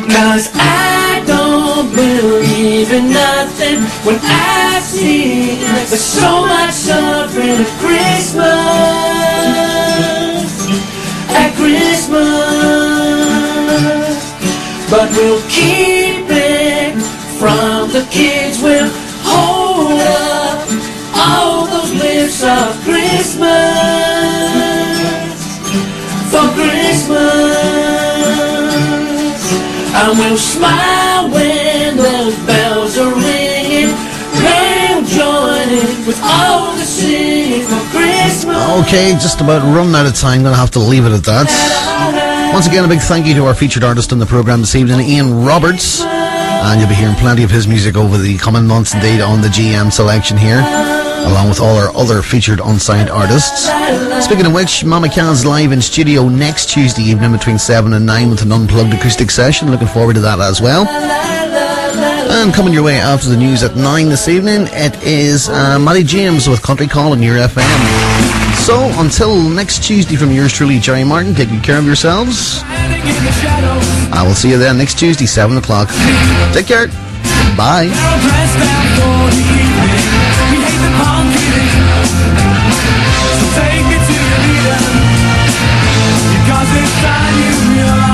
'cause I don't believe in nothing when I see there's so much suffering at Christmas. At Christmas, but we'll keep it from the kids. We'll hold up all those gifts of Christmas for Christmas, and we'll smile when those bells are ringing. We'll join in with all the singing for Christmas. Okay, just about run out of time. Gonna have to leave it at that. Once again, a big thank you to our featured artist on the programme this evening, Ian Roberts. And you'll be hearing plenty of his music over the coming months indeed on the GM selection here, along with all our other featured unsigned artists. Speaking of which, Mama Can's live in studio next Tuesday evening between 7 and 9 with an unplugged acoustic session. Looking forward to that as well. And coming your way after the news at 9 this evening, it is Matty James with Country Calling your FM. So until next Tuesday from yours truly, Gerry Martin, take good care of yourselves. I will see you then next Tuesday, 7 o'clock. Take care. Bye. Take it to the leader, because it's time you realize